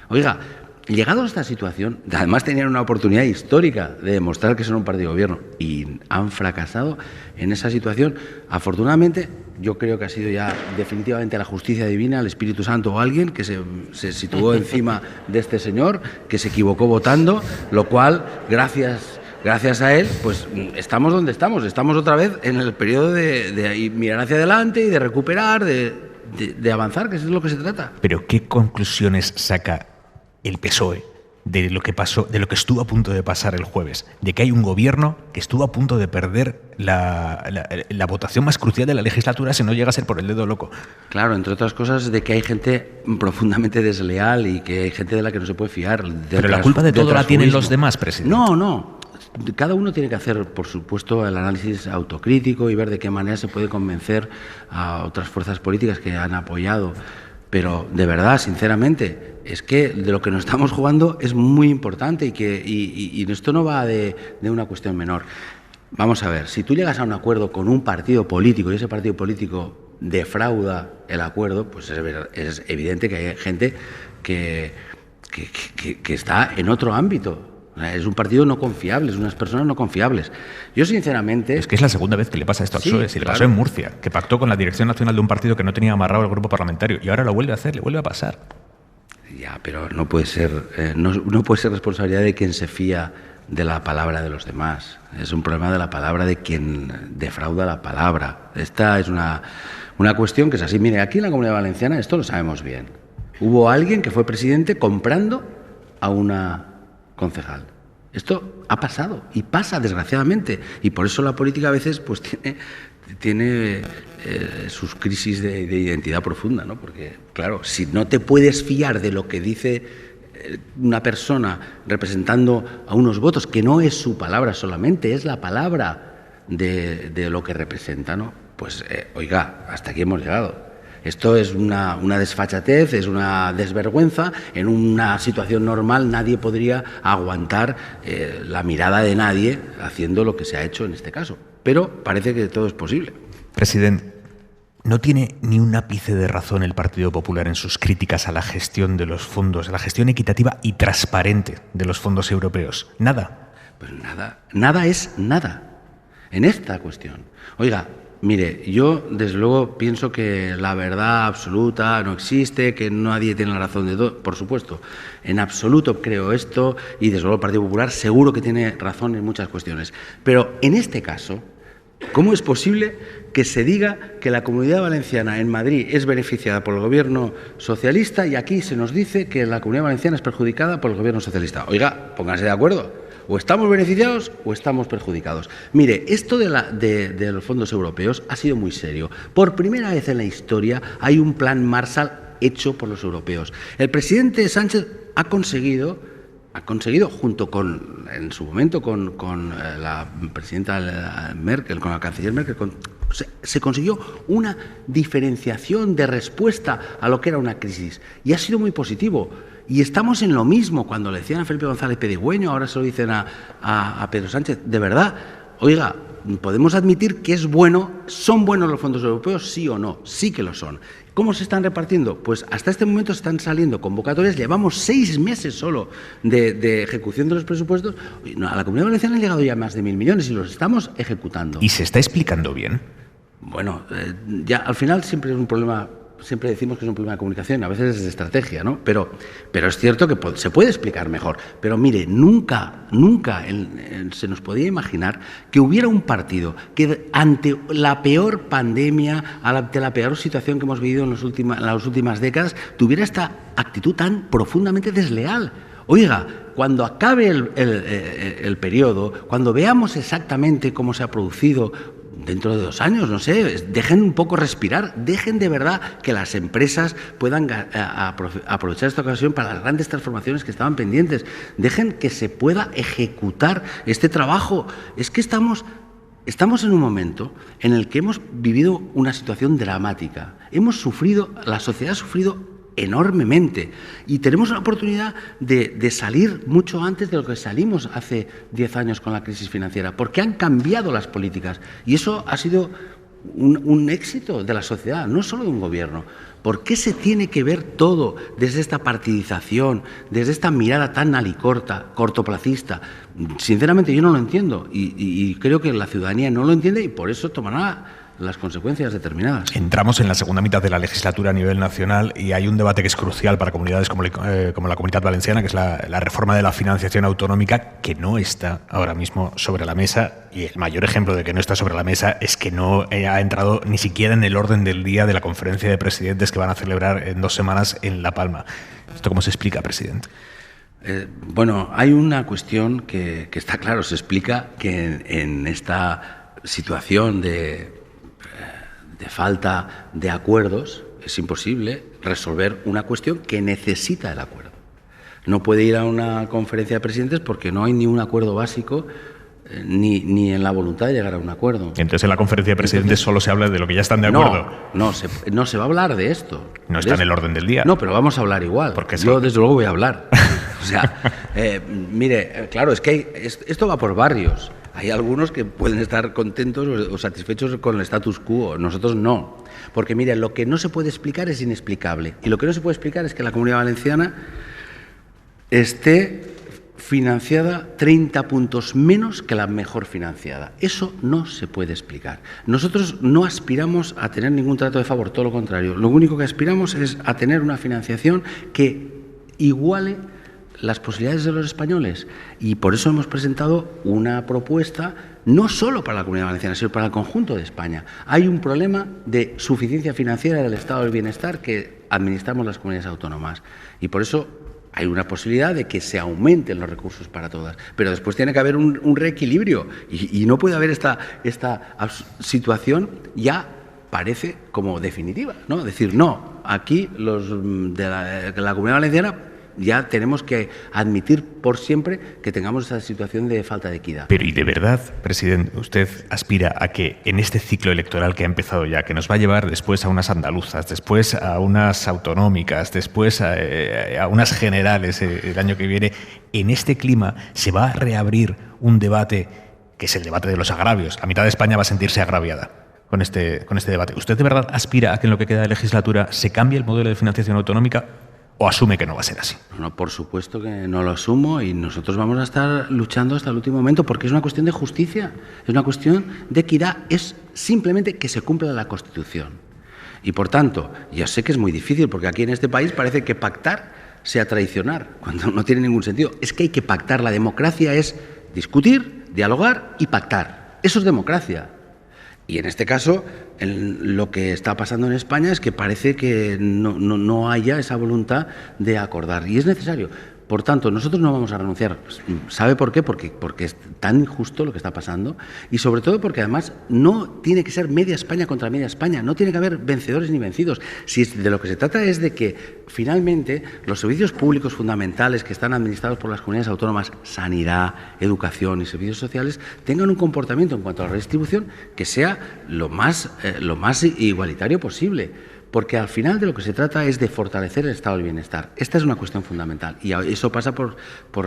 Oiga, llegado a esta situación, además tenían una oportunidad histórica de demostrar que son un partido de gobierno y han fracasado en esa situación. Afortunadamente, yo creo que ha sido ya definitivamente la justicia divina, el Espíritu Santo o alguien que se situó encima de este señor, que se equivocó votando, lo cual, gracias a él, pues estamos donde estamos. Estamos otra vez en el periodo de mirar hacia adelante y de recuperar, de avanzar, que es de lo que se trata. Pero ¿qué conclusiones saca el PSOE de lo que pasó, de lo que estuvo a punto de pasar el jueves, de que hay un gobierno que estuvo a punto de perder la votación más crucial de la legislatura si no llega a ser por el dedo loco? Claro, entre otras cosas, de que hay gente profundamente desleal y que hay gente de la que no se puede fiar. Pero la culpa de todo la tienen los demás, presidente. No. Cada uno tiene que hacer, por supuesto, el análisis autocrítico y ver de qué manera se puede convencer a otras fuerzas políticas que han apoyado. Pero, de verdad, sinceramente, es que de lo que nos estamos jugando es muy importante y esto no va de una cuestión menor. Vamos a ver, si tú llegas a un acuerdo con un partido político y ese partido político defrauda el acuerdo, pues es evidente que hay gente que está en otro ámbito. Es un partido no confiable, es unas personas no confiables. Yo, sinceramente... Es que es la segunda vez que le pasa esto al PSOE. Si le pasó en Murcia, que pactó con la dirección nacional de un partido que no tenía amarrado el grupo parlamentario, y ahora lo vuelve a hacer, le vuelve a pasar. Ya, pero no puede ser responsabilidad de quien se fía de la palabra de los demás. Es un problema de la palabra de quien defrauda la palabra. Esta es una cuestión que es así. Mire, aquí en la Comunidad Valenciana esto lo sabemos bien. Hubo alguien que fue presidente comprando a una concejal. Esto ha pasado y pasa, desgraciadamente, y por eso la política a veces pues tiene sus crisis de identidad profunda, ¿no? Porque, claro, si no te puedes fiar de lo que dice una persona representando a unos votos, que no es su palabra solamente, es la palabra de lo que representa, ¿no? Pues, oiga, hasta aquí hemos llegado. Esto es una desfachatez, es una desvergüenza. En una situación normal nadie podría aguantar la mirada de nadie haciendo lo que se ha hecho en este caso. Pero parece que todo es posible. Presidente, ¿no tiene ni un ápice de razón el Partido Popular en sus críticas a la gestión de los fondos, a la gestión equitativa y transparente de los fondos europeos? ¿Nada? Pues nada es nada en esta cuestión. Oiga, mire, yo desde luego pienso que la verdad absoluta no existe, que nadie tiene la razón de todo. Por supuesto, en absoluto creo esto y desde luego el Partido Popular seguro que tiene razón en muchas cuestiones. Pero en este caso, ¿cómo es posible que se diga que la Comunidad Valenciana en Madrid es beneficiada por el gobierno socialista y aquí se nos dice que la Comunidad Valenciana es perjudicada por el gobierno socialista? Oiga, pónganse de acuerdo. O estamos beneficiados o estamos perjudicados. Mire, esto de los fondos europeos ha sido muy serio. Por primera vez en la historia hay un plan Marshall hecho por los europeos. El presidente Sánchez ha conseguido junto con, en su momento, con la presidenta Merkel, con la canciller Merkel, se consiguió una diferenciación de respuesta a lo que era una crisis. Y ha sido muy positivo. Y estamos en lo mismo. Cuando le decían a Felipe González Pedigüeño, ahora se lo dicen a Pedro Sánchez. De verdad, oiga, podemos admitir que es bueno, ¿son buenos los fondos europeos? Sí o no, sí que lo son. ¿Cómo se están repartiendo? Pues hasta este momento están saliendo convocatorias, llevamos 6 meses solo de ejecución de los presupuestos. A la Comunidad Valenciana han llegado ya más de 1.000 millones y los estamos ejecutando. ¿Y se está explicando bien? Bueno, ya al final siempre es un problema. Siempre decimos que es un problema de comunicación, a veces es de estrategia, ¿no? Pero es cierto que se puede explicar mejor. Pero mire, nunca se nos podía imaginar que hubiera un partido que ante la peor pandemia, ante la peor situación que hemos vivido en las últimas décadas, tuviera esta actitud tan profundamente desleal. Oiga, cuando acabe el periodo, cuando veamos exactamente cómo se ha producido dentro de 2 años, no sé, dejen un poco respirar, dejen de verdad que las empresas puedan aprovechar esta ocasión para las grandes transformaciones que estaban pendientes, dejen que se pueda ejecutar este trabajo. Es que estamos en un momento en el que hemos vivido una situación dramática, la sociedad ha sufrido enormemente y tenemos la oportunidad de salir mucho antes de lo que salimos hace 10 años con la crisis financiera, porque han cambiado las políticas y eso ha sido un éxito de la sociedad, no solo de un gobierno. ¿Por qué se tiene que ver todo desde esta partidización, desde esta mirada tan cortoplacista? Sinceramente yo no lo entiendo y creo que la ciudadanía no lo entiende y por eso tomará las consecuencias determinadas. Entramos en la segunda mitad de la legislatura a nivel nacional y hay un debate que es crucial para comunidades como la Comunidad Valenciana, que es la reforma de la financiación autonómica, que no está ahora mismo sobre la mesa. Y el mayor ejemplo de que no está sobre la mesa es que no ha entrado ni siquiera en el orden del día de la conferencia de presidentes que van a celebrar en 2 semanas en La Palma. ¿Esto cómo se explica, presidente? Bueno, hay una cuestión que está claro, se explica que en esta situación de falta de acuerdos es imposible resolver una cuestión que necesita el acuerdo. No puede ir a una conferencia de presidentes porque no hay ni un acuerdo básico ni en la voluntad de llegar a un acuerdo. Entonces en la conferencia de presidentes solo se habla de lo que ya están de acuerdo. No se va a hablar de esto. No está en el orden del día. No, pero vamos a hablar igual. Porque yo desde luego voy a hablar. O sea, mire, claro, es que esto va por barrios. Hay algunos que pueden estar contentos o satisfechos con el status quo, nosotros no. Porque mire, lo que no se puede explicar es inexplicable. Y lo que no se puede explicar es que la Comunidad Valenciana esté financiada 30 puntos menos que la mejor financiada. Eso no se puede explicar. Nosotros no aspiramos a tener ningún trato de favor, todo lo contrario. Lo único que aspiramos es a tener una financiación que iguale las posibilidades de los españoles y por eso hemos presentado una propuesta no solo para la Comunidad Valenciana, sino para el conjunto de España. Hay un problema de suficiencia financiera del Estado del Bienestar que administramos las comunidades autónomas y por eso hay una posibilidad de que se aumenten los recursos para todas, pero después tiene que haber un reequilibrio y no puede haber esta situación ya parece como definitiva, ¿no? Decir, no, aquí los de la Comunidad Valenciana ya tenemos que admitir por siempre que tengamos esa situación de falta de equidad. Pero ¿y de verdad, presidente, usted aspira a que en este ciclo electoral que ha empezado ya, que nos va a llevar después a unas andaluzas, después a unas autonómicas, después a unas generales el año que viene, en este clima se va a reabrir un debate que es el debate de los agravios? La mitad de España va a sentirse agraviada con este debate. ¿Usted de verdad aspira a que en lo que queda de legislatura se cambie el modelo de financiación autonómica o asume que no va a ser así? No, por supuesto que no lo asumo, y nosotros vamos a estar luchando hasta el último momento, porque es una cuestión de justicia, es una cuestión de equidad, es simplemente que se cumpla la Constitución. Y por tanto, ya sé que es muy difícil, porque aquí en este país parece que pactar sea traicionar, cuando no tiene ningún sentido. Es que hay que pactar. La democracia es discutir, dialogar y pactar. Eso es democracia. Y en este caso, lo que está pasando en España es que parece que no haya esa voluntad de acordar. Y es necesario. Por tanto, nosotros no vamos a renunciar. ¿Sabe por qué? Porque es tan injusto lo que está pasando, y sobre todo porque además no tiene que ser media España contra media España, no tiene que haber vencedores ni vencidos. Si de lo que se trata es de que finalmente los servicios públicos fundamentales que están administrados por las comunidades autónomas, sanidad, educación y servicios sociales, tengan un comportamiento en cuanto a la redistribución que sea lo más igualitario posible. Porque al final de lo que se trata es de fortalecer el estado del bienestar. Esta es una cuestión fundamental, y eso pasa por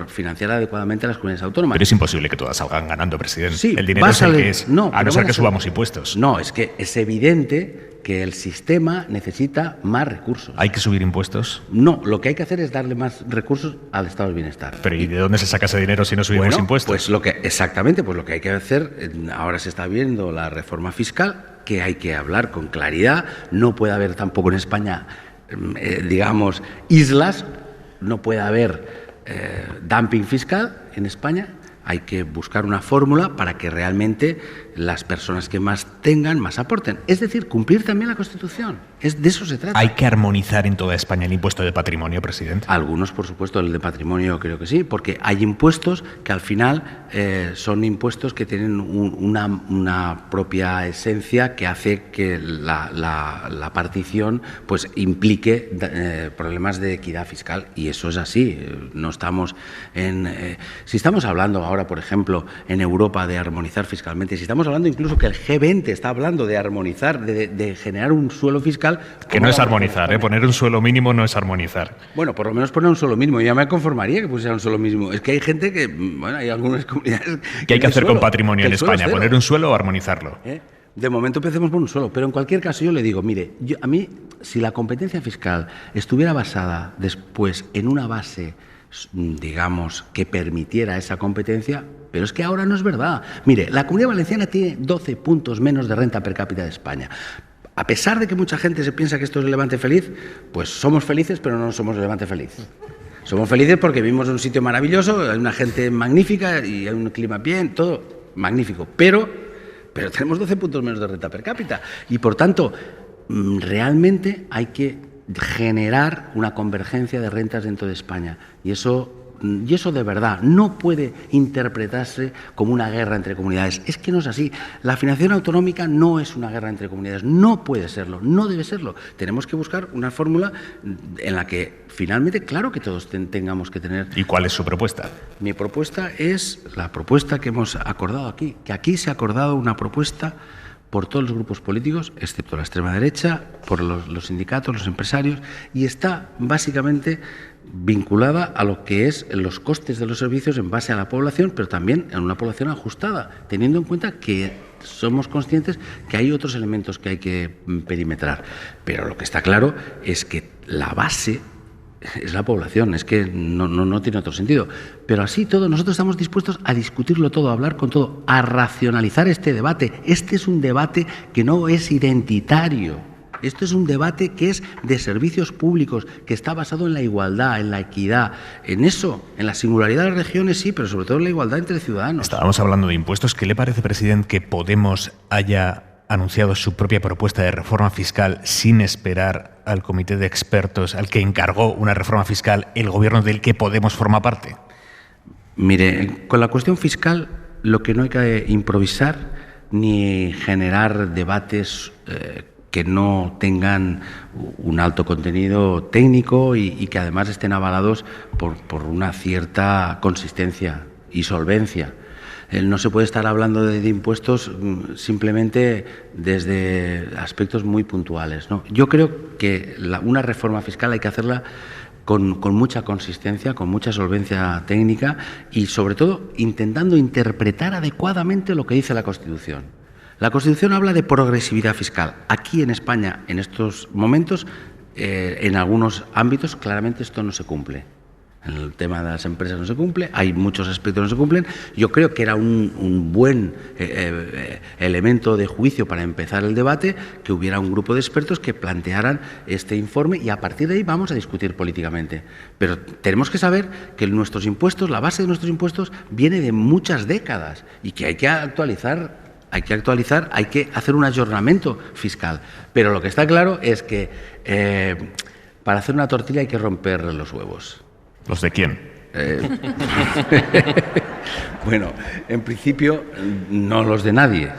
financiar adecuadamente a las comunidades autónomas. Pero es imposible que todas salgan ganando, presidente. Sí, el dinero es el que es, a no ser que subamos impuestos. No, es que es evidente que el sistema necesita más recursos. ¿Hay que subir impuestos? No, lo que hay que hacer es darle más recursos al estado del bienestar. Pero ¿y de dónde se saca ese dinero si no subimos impuestos? Pues lo que hay que hacer, ahora se está viendo la reforma fiscal, que hay que hablar con claridad. No puede haber tampoco en España, digamos, islas, no puede haber dumping fiscal en España. Hay que buscar una fórmula para que realmente las personas que más tengan, más aporten. Es decir, cumplir también la Constitución. De eso se trata. ¿Hay que armonizar en toda España el impuesto de patrimonio, presidente? Algunos, por supuesto, el de patrimonio creo que sí, porque hay impuestos que al final son impuestos que tienen una propia esencia que hace que la partición pues implique problemas de equidad fiscal, y eso es así. No estamos si estamos hablando ahora, por ejemplo, en Europa de armonizar fiscalmente, si estamos hablando incluso que el G20 está hablando de armonizar, de generar un suelo fiscal... Que no es armonizar, poner un suelo mínimo no es armonizar. Bueno, por lo menos poner un suelo mínimo. Yo ya me conformaría que pusiera un suelo mínimo. Es que hay gente que... Bueno, hay algunas comunidades... ¿Qué hay que hacer con patrimonio en España? ¿Poner un suelo o armonizarlo? De momento empecemos por un suelo, pero en cualquier caso yo le digo, mire, a mí, si la competencia fiscal estuviera basada después en una base, digamos, que permitiera esa competencia, pero es que ahora no es verdad. Mire, la Comunidad Valenciana tiene 12 puntos menos de renta per cápita de España. A pesar de que mucha gente se piensa que esto es el Levante feliz, pues somos felices, pero no somos el Levante feliz. Somos felices porque vivimos en un sitio maravilloso, hay una gente magnífica y hay un clima bien, todo magnífico, pero tenemos 12 puntos menos de renta per cápita, y por tanto realmente hay que generar una convergencia de rentas dentro de España, y eso de verdad no puede interpretarse como una guerra entre comunidades. Es que no es así. La financiación autonómica no es una guerra entre comunidades, no puede serlo, no debe serlo. Tenemos que buscar una fórmula en la que finalmente, claro que todos tengamos que tener... ¿Y cuál es su propuesta? Mi propuesta es la propuesta que hemos acordado aquí, que aquí se ha acordado una propuesta por todos los grupos políticos, excepto la extrema derecha, por los sindicatos, los empresarios, y está básicamente vinculada a lo que es los costes de los servicios en base a la población, pero también en una población ajustada, teniendo en cuenta que somos conscientes que hay otros elementos que hay que perimetrar. Pero lo que está claro es que la base es la población, es que no tiene otro sentido. Pero así todo, nosotros estamos dispuestos a discutirlo todo, a hablar con todo, a racionalizar este debate. Este es un debate que no es identitario. Esto es un debate que es de servicios públicos, que está basado en la igualdad, en la equidad, en eso, en la singularidad de las regiones, sí, pero sobre todo en la igualdad entre ciudadanos. Estábamos hablando de impuestos. ¿Qué le parece, presidente, que Podemos haya anunciado su propia propuesta de reforma fiscal sin esperar al comité de expertos al que encargó una reforma fiscal el gobierno del que Podemos forma parte? Mire, con la cuestión fiscal lo que no hay que improvisar ni generar debates que no tengan un alto contenido técnico y que además estén avalados por una cierta consistencia y solvencia. No se puede estar hablando de impuestos simplemente desde aspectos muy puntuales, ¿no? Yo creo que una reforma fiscal hay que hacerla con mucha consistencia, con mucha solvencia técnica y, sobre todo, intentando interpretar adecuadamente lo que dice la Constitución. La Constitución habla de progresividad fiscal. Aquí en España, en estos momentos, en algunos ámbitos, claramente esto no se cumple. En el tema de las empresas no se cumple, hay muchos aspectos que no se cumplen. Yo creo que era un buen elemento de juicio para empezar el debate, que hubiera un grupo de expertos que plantearan este informe y a partir de ahí vamos a discutir políticamente. Pero tenemos que saber que nuestros impuestos, la base de nuestros impuestos, viene de muchas décadas y que hay que actualizar. Hay que hacer un ayornamiento fiscal. Pero lo que está claro es que para hacer una tortilla hay que romper los huevos. ¿Los de quién? Bueno, en principio no los de nadie.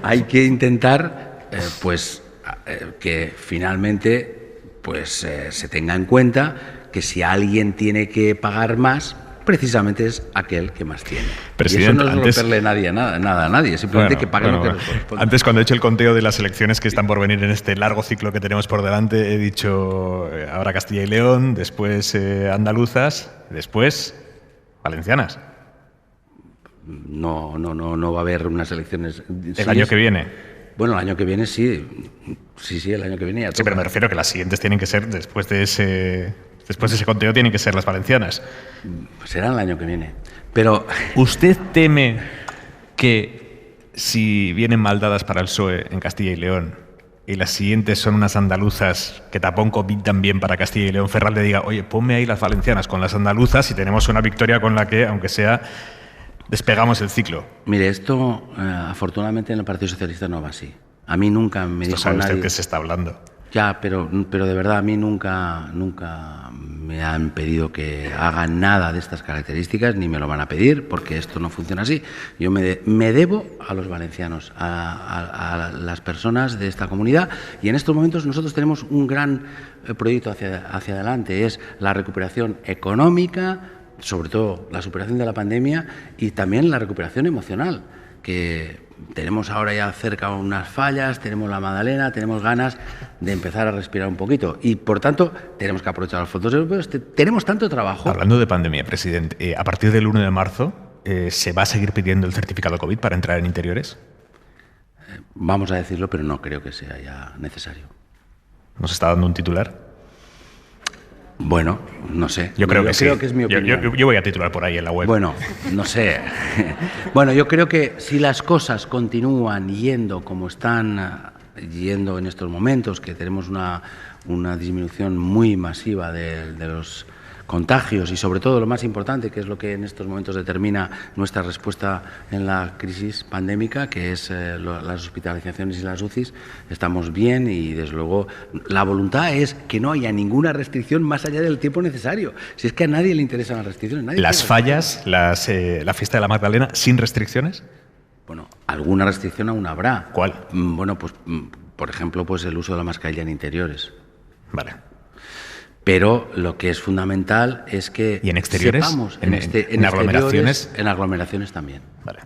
Hay que intentar que finalmente se tenga en cuenta que si alguien tiene que pagar más, precisamente es aquel que más tiene. Presidente, y eso no es romperle nada a nadie, simplemente que pague lo que les corresponde. Antes, cuando he hecho el conteo de las elecciones que están por venir en este largo ciclo que tenemos por delante, he dicho ahora Castilla y León, después andaluzas, después valencianas. No va a haber unas elecciones. ¿El año que viene? Bueno, el año que viene sí. Sí, el año que viene ya toca. Sí, pero me refiero a que las siguientes tienen que ser después de ese conteo, tienen que ser las valencianas. Será el año que viene. Pero ¿usted teme que si vienen mal dadas para el PSOE en Castilla y León y las siguientes son unas andaluzas que tampoco pintan bien para Castilla y León, Ferral le diga, oye, ponme ahí las valencianas con las andaluzas y tenemos una victoria con la que, aunque sea, despegamos el ciclo? Mire, esto afortunadamente en el Partido Socialista no va así. A mí nunca me dijo sabe nadie... usted que se está hablando. Ya, pero de verdad a mí nunca me han pedido que haga nada de estas características, ni me lo van a pedir, porque esto no funciona así. Yo me debo a los valencianos, a las personas de esta comunidad, y en estos momentos nosotros tenemos un gran proyecto hacia adelante, es la recuperación económica, sobre todo la superación de la pandemia, y también la recuperación emocional, que tenemos ahora ya cerca unas fallas, tenemos la Magdalena, tenemos ganas de empezar a respirar un poquito y, por tanto, tenemos que aprovechar los fondos europeos. Tenemos tanto trabajo. Hablando de pandemia, presidente, a partir del 1 de marzo, ¿se va a seguir pidiendo el certificado COVID para entrar en interiores? Vamos a decirlo, pero no creo que sea ya necesario. ¿Nos está dando un titular? Bueno, no sé. Yo creo que sí. Creo que es mi opinión. Yo voy a titular por ahí en la web. Bueno, no sé. Bueno, yo creo que si las cosas continúan yendo como están yendo en estos momentos, que tenemos una disminución muy masiva de los contagios y, sobre todo, lo más importante, que es lo que en estos momentos determina nuestra respuesta en la crisis pandémica, que es las hospitalizaciones y las UCIs, estamos bien y, desde luego, la voluntad es que no haya ninguna restricción más allá del tiempo necesario. Si es que a nadie le interesan las restricciones. ¿Las fallas, la fiesta de la Magdalena, sin restricciones? Bueno, alguna restricción aún habrá. ¿Cuál? Bueno, pues, por ejemplo, pues el uso de la mascarilla en interiores. Vale. Pero lo que es fundamental es que ¿y en exteriores? Sepamos, ¿En aglomeraciones? En aglomeraciones también. Vale.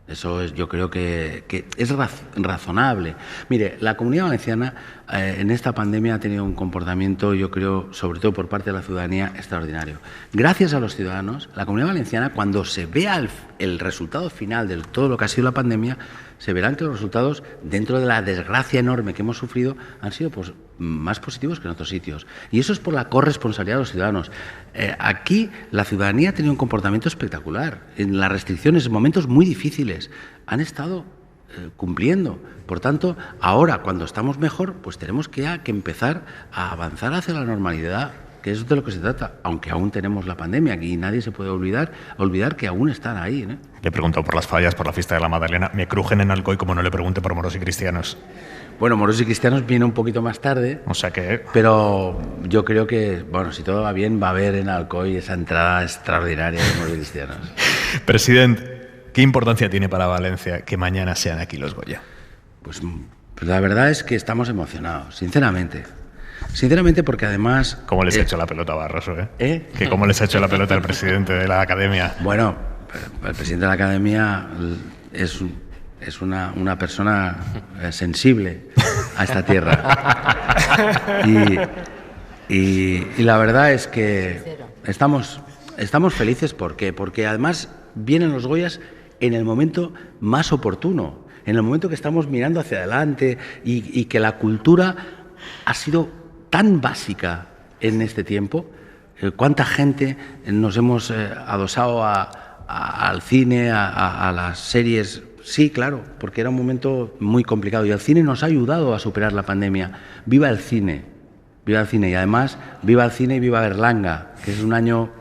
Eso es, yo creo que es razonable. Mire, la Comunidad Valenciana en esta pandemia ha tenido un comportamiento, yo creo, sobre todo por parte de la ciudadanía, extraordinario. Gracias a los ciudadanos, la Comunidad Valenciana, cuando se vea el resultado final de todo lo que ha sido la pandemia, se verán que los resultados, dentro de la desgracia enorme que hemos sufrido, han sido más positivos que en otros sitios. Y eso es por la corresponsabilidad de los ciudadanos. Aquí la ciudadanía ha tenido un comportamiento espectacular. En las restricciones, en momentos muy difíciles, han estado cumpliendo. Por tanto, ahora, cuando estamos mejor, pues tenemos que empezar a avanzar hacia la normalidad, que es de lo que se trata, aunque aún tenemos la pandemia, y nadie se puede olvidar que aún están ahí, ¿no? Le he preguntado por las fallas, por la fiesta de la Magdalena. Me crujen en Alcoy como no le pregunte por Moros y Cristianos. Bueno, Moros y Cristianos viene un poquito más tarde. O sea que... Pero yo creo que, bueno, si todo va bien, va a haber en Alcoy esa entrada extraordinaria de Moros y Cristianos. Presidente, ¿qué importancia tiene para Valencia que mañana sean aquí los Goya? Pues Pues la verdad es que estamos emocionados, sinceramente. Sinceramente, porque además... ¿Cómo les ha hecho la pelota a Barroso, Que cómo les ha hecho la pelota el presidente de la Academia. Bueno, el presidente de la Academia es una persona sensible a esta tierra. Y la verdad es que estamos felices. ¿Por qué? Porque además vienen los Goyas en el momento más oportuno, en el momento que estamos mirando hacia adelante y que la cultura ha sido tan básica en este tiempo. ¿Cuánta gente nos hemos adosado al cine, a las series? Sí, claro, porque era un momento muy complicado y el cine nos ha ayudado a superar la pandemia. ¡Viva el cine! ¡Viva el cine! Y además, viva el cine y viva Berlanga, que es un año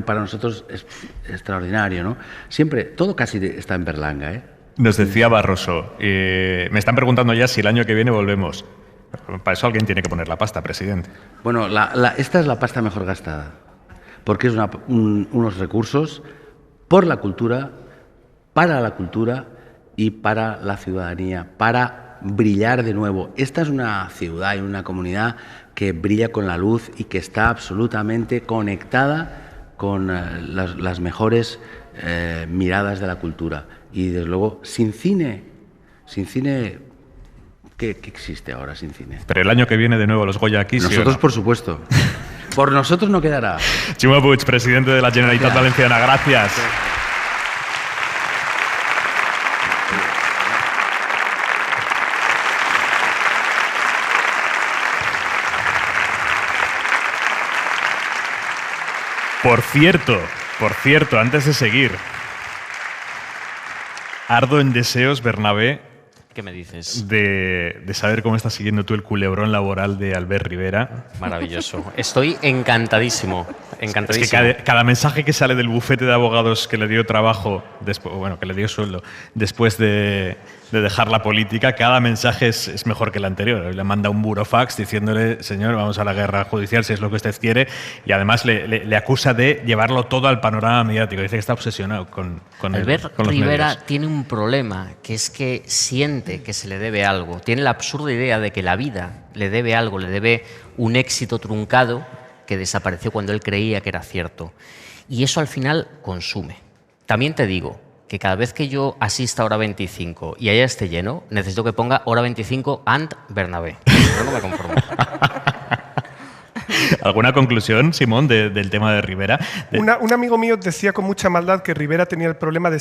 para nosotros extraordinario, ¿no? Siempre, todo casi está en Berlanga, Nos decía Barroso, me están preguntando ya si el año que viene volvemos. Para eso alguien tiene que poner la pasta, presidente. Bueno, esta es la pasta mejor gastada, porque es unos recursos por la cultura, para la cultura y para la ciudadanía, para brillar de nuevo. Esta es una ciudad y una comunidad que brilla con la luz y que está absolutamente conectada con las mejores miradas de la cultura. Y desde luego, sin cine, ¿qué existe ahora sin cine? Pero el año que viene de nuevo los Goya aquí, nosotros, ¿sí o no? Por supuesto. Por nosotros no quedará. Ximo Puig, presidente de la Generalitat Valenciana, gracias. Por cierto, antes de seguir, ardo en deseos, Bernabé. ¿Qué me dices? De saber cómo estás siguiendo tú el culebrón laboral de Albert Rivera. Maravilloso. Estoy encantadísimo. Es que cada mensaje que sale del bufete de abogados que le dio trabajo, que le dio sueldo, después de dejar la política, cada mensaje es mejor que el anterior. Le manda un burofax diciéndole, señor, vamos a la guerra judicial si es lo que usted quiere, y además le acusa de llevarlo todo al panorama mediático. Dice que está obsesionado con Albert con los Rivera medios. Tiene un problema, que es que siente que se le debe algo. Tiene la absurda idea de que la vida le debe algo, le debe un éxito truncado que desapareció cuando él creía que era cierto. Y eso al final consume. También te digo que cada vez que yo asista a Hora 25 y haya esté lleno, necesito que ponga Hora 25 and Bernabé. Yo no me conformo. ¿Alguna conclusión, Simón, del tema de Rivera? Un amigo mío decía con mucha maldad que Rivera tenía el problema de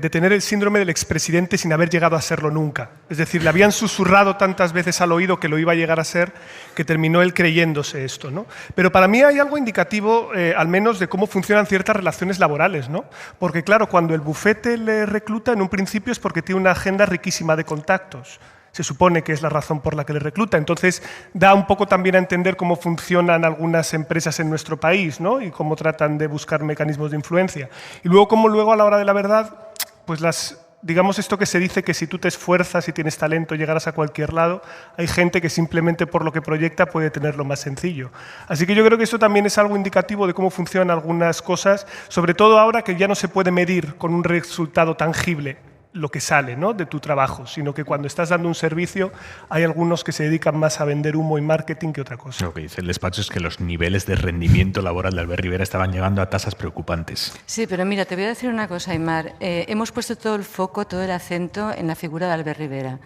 tener el síndrome del expresidente sin haber llegado a serlo nunca. Es decir, le habían susurrado tantas veces al oído que lo iba a llegar a ser que terminó él creyéndose esto, ¿no? Pero para mí hay algo indicativo, al menos, de cómo funcionan ciertas relaciones laborales, ¿no? Porque, claro, cuando el bufete le recluta, en un principio es porque tiene una agenda riquísima de contactos. Se supone que es la razón por la que le recluta. Entonces, da un poco también a entender cómo funcionan algunas empresas en nuestro país, ¿no? Y cómo tratan de buscar mecanismos de influencia. Y luego a la hora de la verdad, pues digamos esto que se dice que si tú te esfuerzas y tienes talento llegarás a cualquier lado, hay gente que simplemente por lo que proyecta puede tenerlo más sencillo. Así que yo creo que esto también es algo indicativo de cómo funcionan algunas cosas, sobre todo ahora que ya no se puede medir con un resultado tangible lo que sale, ¿no?, de tu trabajo, sino que cuando estás dando un servicio hay algunos que se dedican más a vender humo y marketing que otra cosa. Lo que dice el despacho es que los niveles de rendimiento laboral de Albert Rivera estaban llegando a tasas preocupantes. Sí, pero mira, te voy a decir una cosa, Aymar. Hemos puesto todo el foco, todo el acento en la figura de Albert Rivera.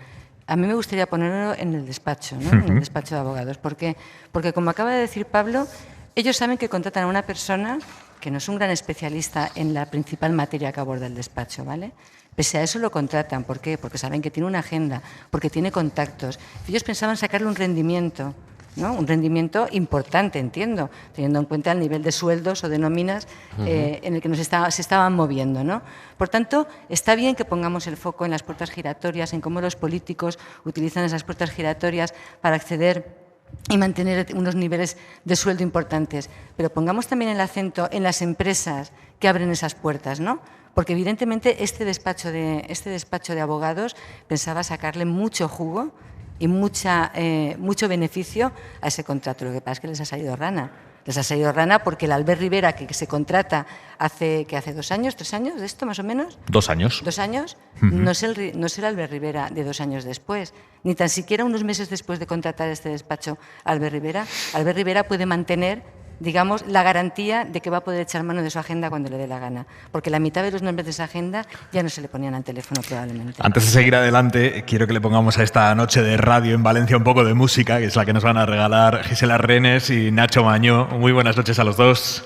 A mí me gustaría ponerlo en el despacho, ¿no? En el despacho de abogados. ¿Por qué? Porque, como acaba de decir Pablo, ellos saben que contratan a una persona que no es un gran especialista en la principal materia que aborda el despacho, ¿vale? Pese a eso lo contratan. ¿Por qué? Porque saben que tiene una agenda, porque tiene contactos. Ellos pensaban sacarle un rendimiento, ¿no? Un rendimiento importante, entiendo, teniendo en cuenta el nivel de sueldos o de nóminas en el que se estaban moviendo, ¿no? Por tanto, está bien que pongamos el foco en las puertas giratorias, en cómo los políticos utilizan esas puertas giratorias para acceder y mantener unos niveles de sueldo importantes. Pero pongamos también el acento en las empresas que abren esas puertas, ¿no? Porque evidentemente este despacho de abogados pensaba sacarle mucho jugo y mucho beneficio a ese contrato. Lo que pasa es que les ha salido rana, Les ha salido rana porque el Albert Rivera que se contrata hace 2 años, 3 años de esto más o menos. 2 años. 2 años, no es el Albert Rivera de 2 años después, ni tan siquiera unos meses después de contratar este despacho Albert Rivera. Albert Rivera puede mantener, digamos, la garantía de que va a poder echar mano de su agenda cuando le dé la gana, porque la mitad de los nombres de esa agenda ya no se le ponían al teléfono probablemente. Antes de seguir adelante, quiero que le pongamos a esta noche de radio en Valencia un poco de música, que es la que nos van a regalar Gisela Renes y Nacho Mañó. Muy buenas noches a los dos.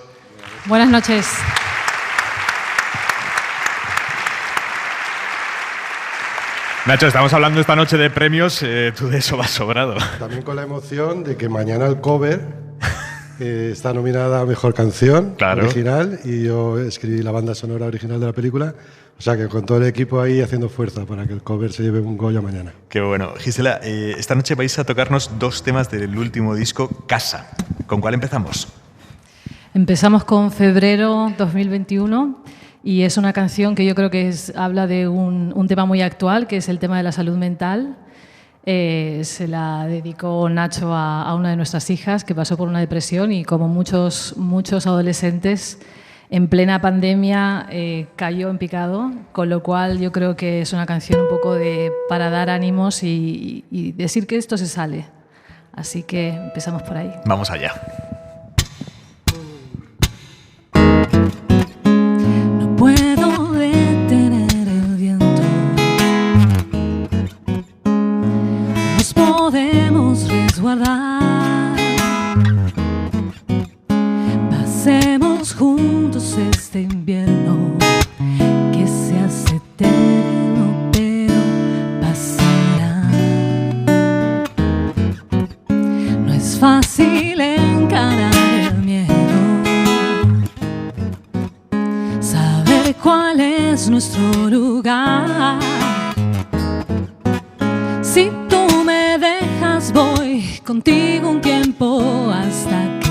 Buenas noches. Nacho, estamos hablando esta noche de premios, tú de eso vas sobrado. También con la emoción de que mañana el cover está nominada a Mejor Canción Original y yo escribí la banda sonora original de la película, o sea que con todo el equipo ahí haciendo fuerza para que el cover se lleve un Goya mañana. Qué bueno. Gisela, esta noche vais a tocarnos 2 temas del último disco, Casa. ¿Con cuál empezamos? Empezamos con Febrero 2021 y es una canción que yo creo que habla de un tema muy actual, que es el tema de la salud mental. Se la dedicó Nacho a una de nuestras hijas que pasó por una depresión y como muchos adolescentes en plena pandemia cayó en picado, con lo cual yo creo que es una canción un poco para dar ánimos y decir que esto se sale. Así que empezamos por ahí. Vamos allá. No puedo detener el viento. Nos podemos resguardar. Pasemos juntos este invierno que se hace eterno, pero pasará. No es fácil encarar el miedo, saber cuál es nuestro lugar. Si tú me dejas, voy contigo un tiempo hasta que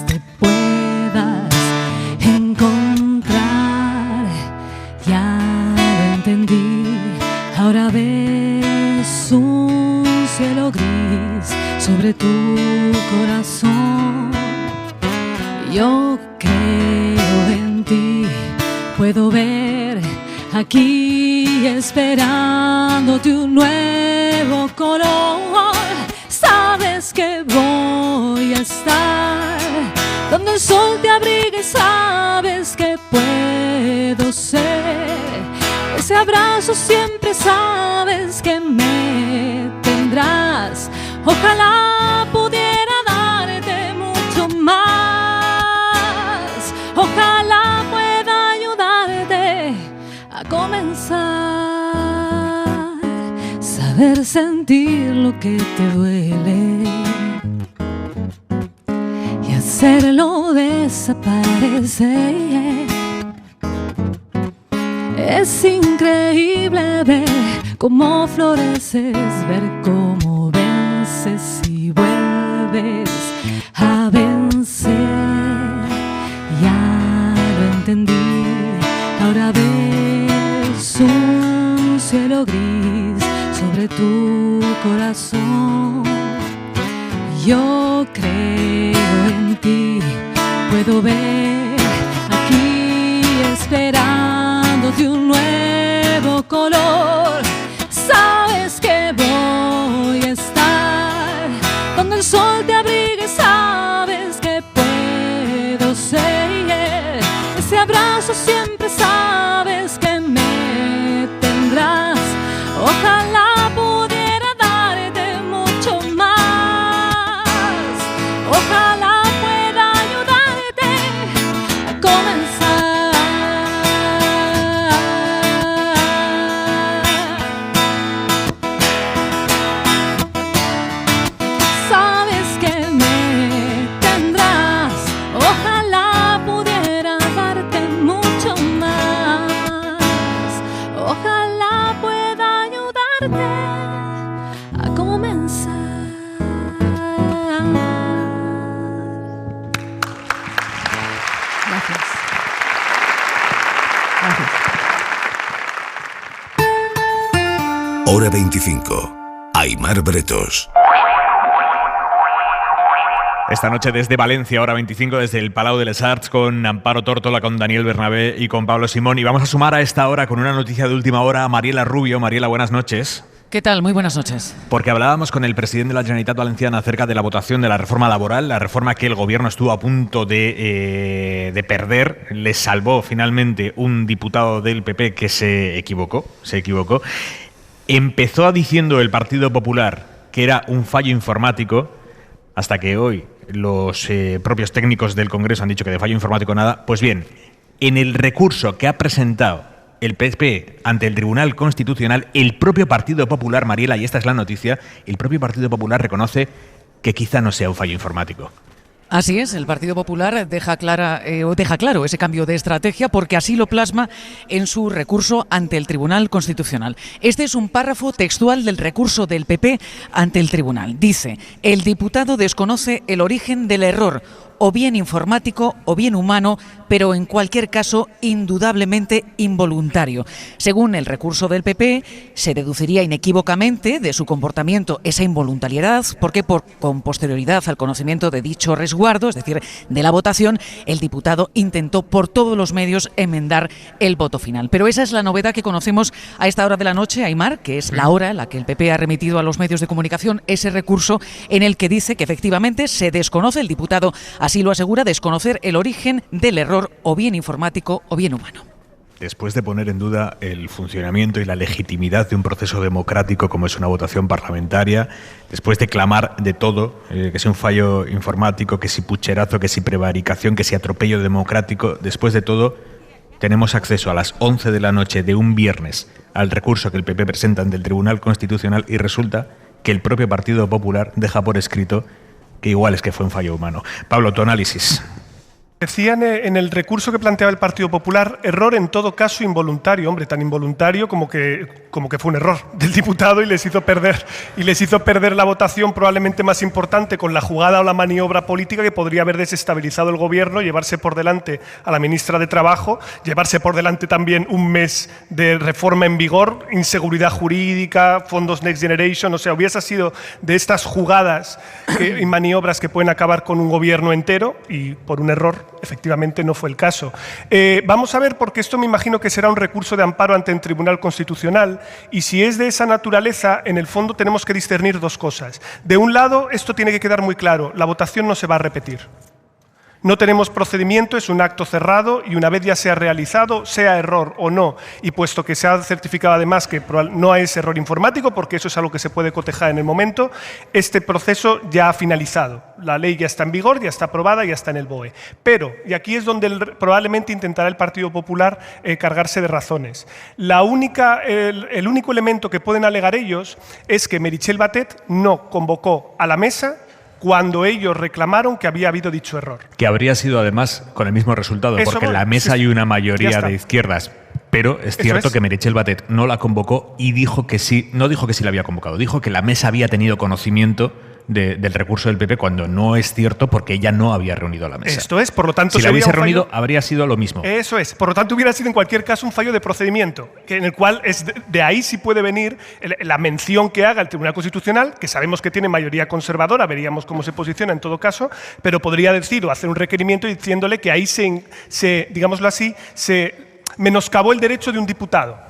te puedas encontrar. Ya lo entendí, ahora ves un cielo gris sobre tu corazón. Yo creo en ti, puedo ver aquí esperándote un nuevo color. Sabes que voy a estar donde el sol te abrigue, sabes que puedo ser ese abrazo, siempre sabes que me tendrás. Ojalá pudiera darte mucho más, ojalá pueda ayudarte a comenzar, saber sentir lo que te duele y hacerlo desaparecer. Es increíble ver cómo floreces, ver cómo vences y vuelves a vencer. Ya lo entendí, ahora ves un cielo gris sobre tu corazón. Yo creo en ti, puedo ver aquí esperándote un nuevo color. Sabes que voy a estar donde el sol te abrigue, sabes que puedo ser ese abrazo, siempre sabes que me tendrás. Ojalá pudiera darte mucho más, ojalá pueda ayudarte a comenzar. Sabes que me tendrás, ojalá pudiera darte mucho más, ojalá pueda ayudarte a comenzar. Gracias. Gracias. Hora 25. Aimar Bretos. Esta noche desde Valencia, hora 25, desde el Palau de les Arts, con Amparo Tórtola, con Daniel Bernabé y con Pablo Simón. Y vamos a sumar a esta hora con una noticia de última hora a Mariela Rubio. Mariela, buenas noches. ¿Qué tal? Muy buenas noches. Porque hablábamos con el presidente de la Generalitat Valenciana acerca de la votación de la reforma laboral, la reforma que el gobierno estuvo a punto de perder. Le salvó finalmente un diputado del PP que se equivocó. Empezó diciendo el Partido Popular que era un fallo informático, hasta que hoy los propios técnicos del Congreso han dicho que de fallo informático nada. Pues bien, en el recurso que ha presentado el PP ante el Tribunal Constitucional, el propio Partido Popular, Mariela, y esta es la noticia, el propio Partido Popular reconoce que quizá no sea un fallo informático. Así es, el Partido Popular deja claro ese cambio de estrategia porque así lo plasma en su recurso ante el Tribunal Constitucional. Este es un párrafo textual del recurso del PP ante el Tribunal. Dice: el diputado desconoce el origen del error, o bien informático o bien humano, pero en cualquier caso indudablemente involuntario. Según el recurso del PP, se deduciría inequívocamente de su comportamiento esa involuntariedad, porque con posterioridad al conocimiento de dicho resguardo, es decir, de la votación, el diputado intentó por todos los medios enmendar el voto final. Pero esa es la novedad que conocemos a esta hora de la noche, Aimar, que es la hora en la que el PP ha remitido a los medios de comunicación ese recurso en el que dice que efectivamente se desconoce, el diputado así lo asegura, desconocer el origen del error, o bien informático o bien humano. Después de poner en duda el funcionamiento y la legitimidad de un proceso democrático como es una votación parlamentaria, después de clamar de todo, que sea un fallo informático, que si pucherazo, que si prevaricación, que si atropello democrático, después de todo, tenemos acceso a las 11 de la noche de un viernes al recurso que el PP presenta ante el Tribunal Constitucional y resulta que el propio Partido Popular deja por escrito que igual es que fue un fallo humano. Pablo, tu análisis. Decían en el recurso que planteaba el Partido Popular, error en todo caso involuntario. Hombre, tan involuntario como que fue un error del diputado y les hizo perder la votación probablemente más importante, con la jugada o la maniobra política que podría haber desestabilizado el gobierno, llevarse por delante a la ministra de Trabajo, llevarse por delante también un mes de reforma en vigor, inseguridad jurídica, fondos Next Generation. O sea, hubiese sido de estas jugadas y maniobras que pueden acabar con un gobierno entero, y por un error efectivamente no fue el caso. Vamos a ver, porque esto me imagino que será un recurso de amparo ante el Tribunal Constitucional, y si es de esa naturaleza, en el fondo tenemos que discernir dos cosas. De un lado, esto tiene que quedar muy claro: la votación no se va a repetir. No tenemos procedimiento, es un acto cerrado y una vez ya sea realizado, sea error o no, y puesto que se ha certificado además que no es error informático, porque eso es algo que se puede cotejar en el momento, este proceso ya ha finalizado. La ley ya está en vigor, ya está aprobada, ya está en el BOE. Pero, y aquí es donde probablemente intentará el Partido Popular cargarse de razones, el único elemento que pueden alegar ellos es que Meritxell Batet no convocó a la mesa cuando ellos reclamaron que había habido dicho error. Que habría sido además con el mismo resultado, porque en la mesa hay una mayoría de izquierdas. Pero es cierto que Meritxell Batet no la convocó y dijo que sí, no dijo que sí la había convocado, dijo que la mesa había tenido conocimiento del recurso del PP, cuando no es cierto, porque ella no había reunido a la mesa. Esto es, por lo tanto, si la hubiese reunido, habría sido lo mismo. Eso es, por lo tanto hubiera sido en cualquier caso un fallo de procedimiento, en el cual de ahí sí puede venir la mención que haga el Tribunal Constitucional, que sabemos que tiene mayoría conservadora, veríamos cómo se posiciona en todo caso, pero podría decir o hacer un requerimiento diciéndole que ahí digámoslo así, se menoscabó el derecho de un diputado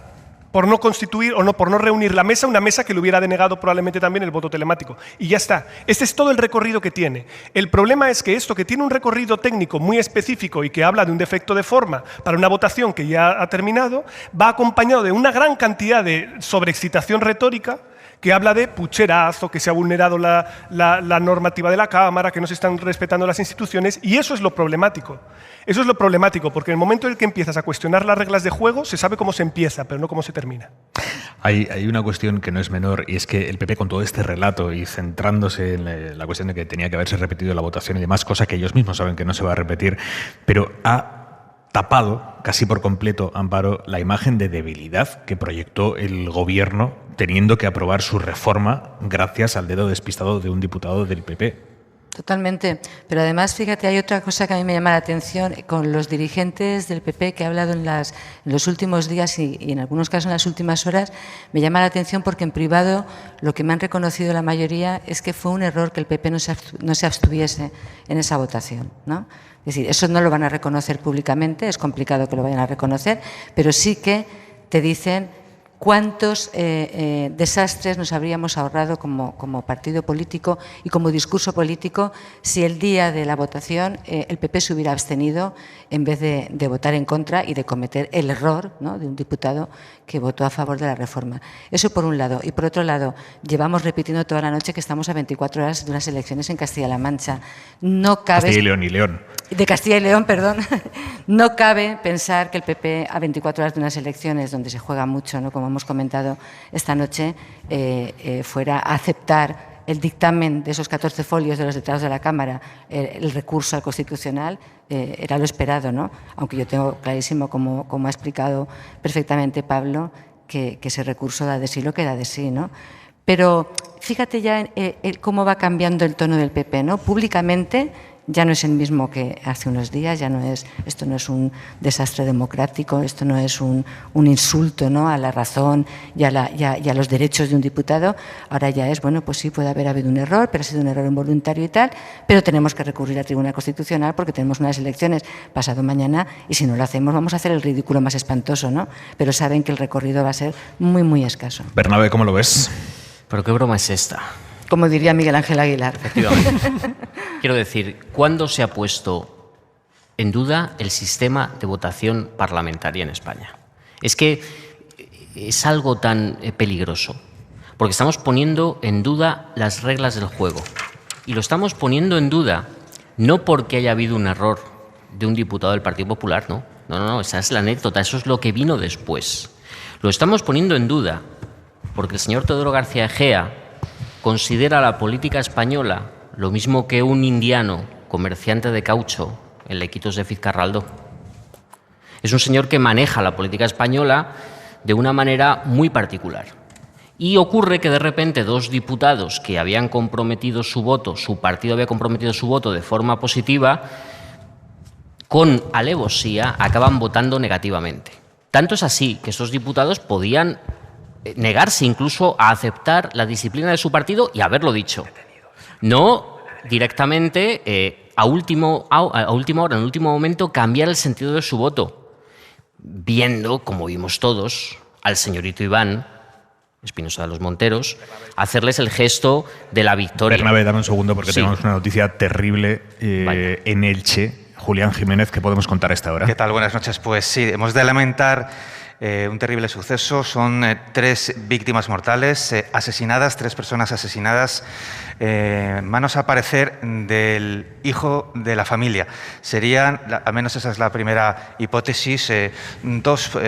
por no constituir o por no reunir la mesa, una mesa que le hubiera denegado probablemente también el voto telemático. Y ya está. Este es todo el recorrido que tiene. El problema es que esto, que tiene un recorrido técnico muy específico y que habla de un defecto de forma para una votación que ya ha terminado, va acompañado de una gran cantidad de sobreexcitación retórica que habla de pucherazo, que se ha vulnerado la normativa de la Cámara, que no se están respetando las instituciones, y eso es lo problemático. Eso es lo problemático, porque en el momento en el que empiezas a cuestionar las reglas de juego, se sabe cómo se empieza, pero no cómo se termina. Hay una cuestión que no es menor, y es que el PP, con todo este relato y centrándose en la cuestión de que tenía que haberse repetido la votación y demás, cosa que ellos mismos saben que no se va a repetir, pero ha tapado casi por completo, Amparo, la imagen de debilidad que proyectó el gobierno teniendo que aprobar su reforma gracias al dedo despistado de un diputado del PP. Totalmente, pero además, fíjate, hay otra cosa que a mí me llama la atención con los dirigentes del PP que he hablado en los últimos días y en algunos casos en las últimas horas, me llama la atención porque en privado lo que me han reconocido la mayoría es que fue un error que el PP no se abstuviese en esa votación, ¿no? Es decir, eso no lo van a reconocer públicamente, es complicado que lo vayan a reconocer, pero sí que te dicen cuántos desastres nos habríamos ahorrado como partido político y como discurso político si el día de la votación el PP se hubiera abstenido en vez de votar en contra y de cometer el error, ¿no?, de un diputado que votó a favor de la reforma. Eso por un lado. Y por otro lado, llevamos repitiendo toda la noche que estamos a 24 horas de unas elecciones en Castilla-La Mancha. No cabe... Castilla y León y León. De Castilla y León, perdón. No cabe pensar que el PP a 24 horas de unas elecciones donde se juega mucho, ¿no?, como hemos comentado esta noche, fuera a aceptar el dictamen de esos 14 folios de los diputados de la Cámara, el recurso al Constitucional, era lo esperado, ¿no? Aunque yo tengo clarísimo, como ha explicado perfectamente Pablo, que ese recurso da de sí lo que da de sí, ¿no? Pero fíjate ya cómo va cambiando el tono del PP, ¿no? Públicamente ya no es el mismo que hace unos días, esto no es un desastre democrático, esto no es un insulto, ¿no?, a la razón y a los derechos de un diputado. Ahora ya es, bueno, pues sí, puede haber habido un error, pero ha sido un error involuntario y tal, pero tenemos que recurrir al Tribunal Constitucional porque tenemos unas elecciones pasado mañana y si no lo hacemos vamos a hacer el ridículo más espantoso, ¿no? Pero saben que el recorrido va a ser muy, muy escaso. Bernabé, ¿cómo lo ves? ¿Pero qué broma es esta? Como diría Miguel Ángel Aguilar. Efectivamente. Quiero decir, ¿cuándo se ha puesto en duda el sistema de votación parlamentaria en España? Es que es algo tan peligroso, porque estamos poniendo en duda las reglas del juego. Y lo estamos poniendo en duda no porque haya habido un error de un diputado del Partido Popular, no. No, esa es la anécdota, eso es lo que vino después. Lo estamos poniendo en duda porque el señor Teodoro García Egea considera la política española lo mismo que un indiano comerciante de caucho en Lequitos de Fitzcarraldo. Es un señor que maneja la política española de una manera muy particular. Y ocurre que de repente dos diputados que habían comprometido su voto, su partido había comprometido su voto de forma positiva, con alevosía acaban votando negativamente. Tanto es así que esos diputados podían negarse incluso a aceptar la disciplina de su partido y haberlo dicho. No directamente, a última hora, en último momento, cambiar el sentido de su voto, viendo, como vimos todos, al señorito Iván Espinosa de los Monteros, hacerles el gesto de la victoria. Bernabé, dame un segundo porque tenemos una noticia terrible en Elche. Julián Jiménez, ¿qué podemos contar a esta hora? ¿Qué tal? Buenas noches. Pues sí, hemos de lamentar un terrible suceso. Son 3 víctimas mortales asesinadas, 3 personas asesinadas, manos a parecer del hijo de la familia. Serían, al menos esa es la primera hipótesis, 2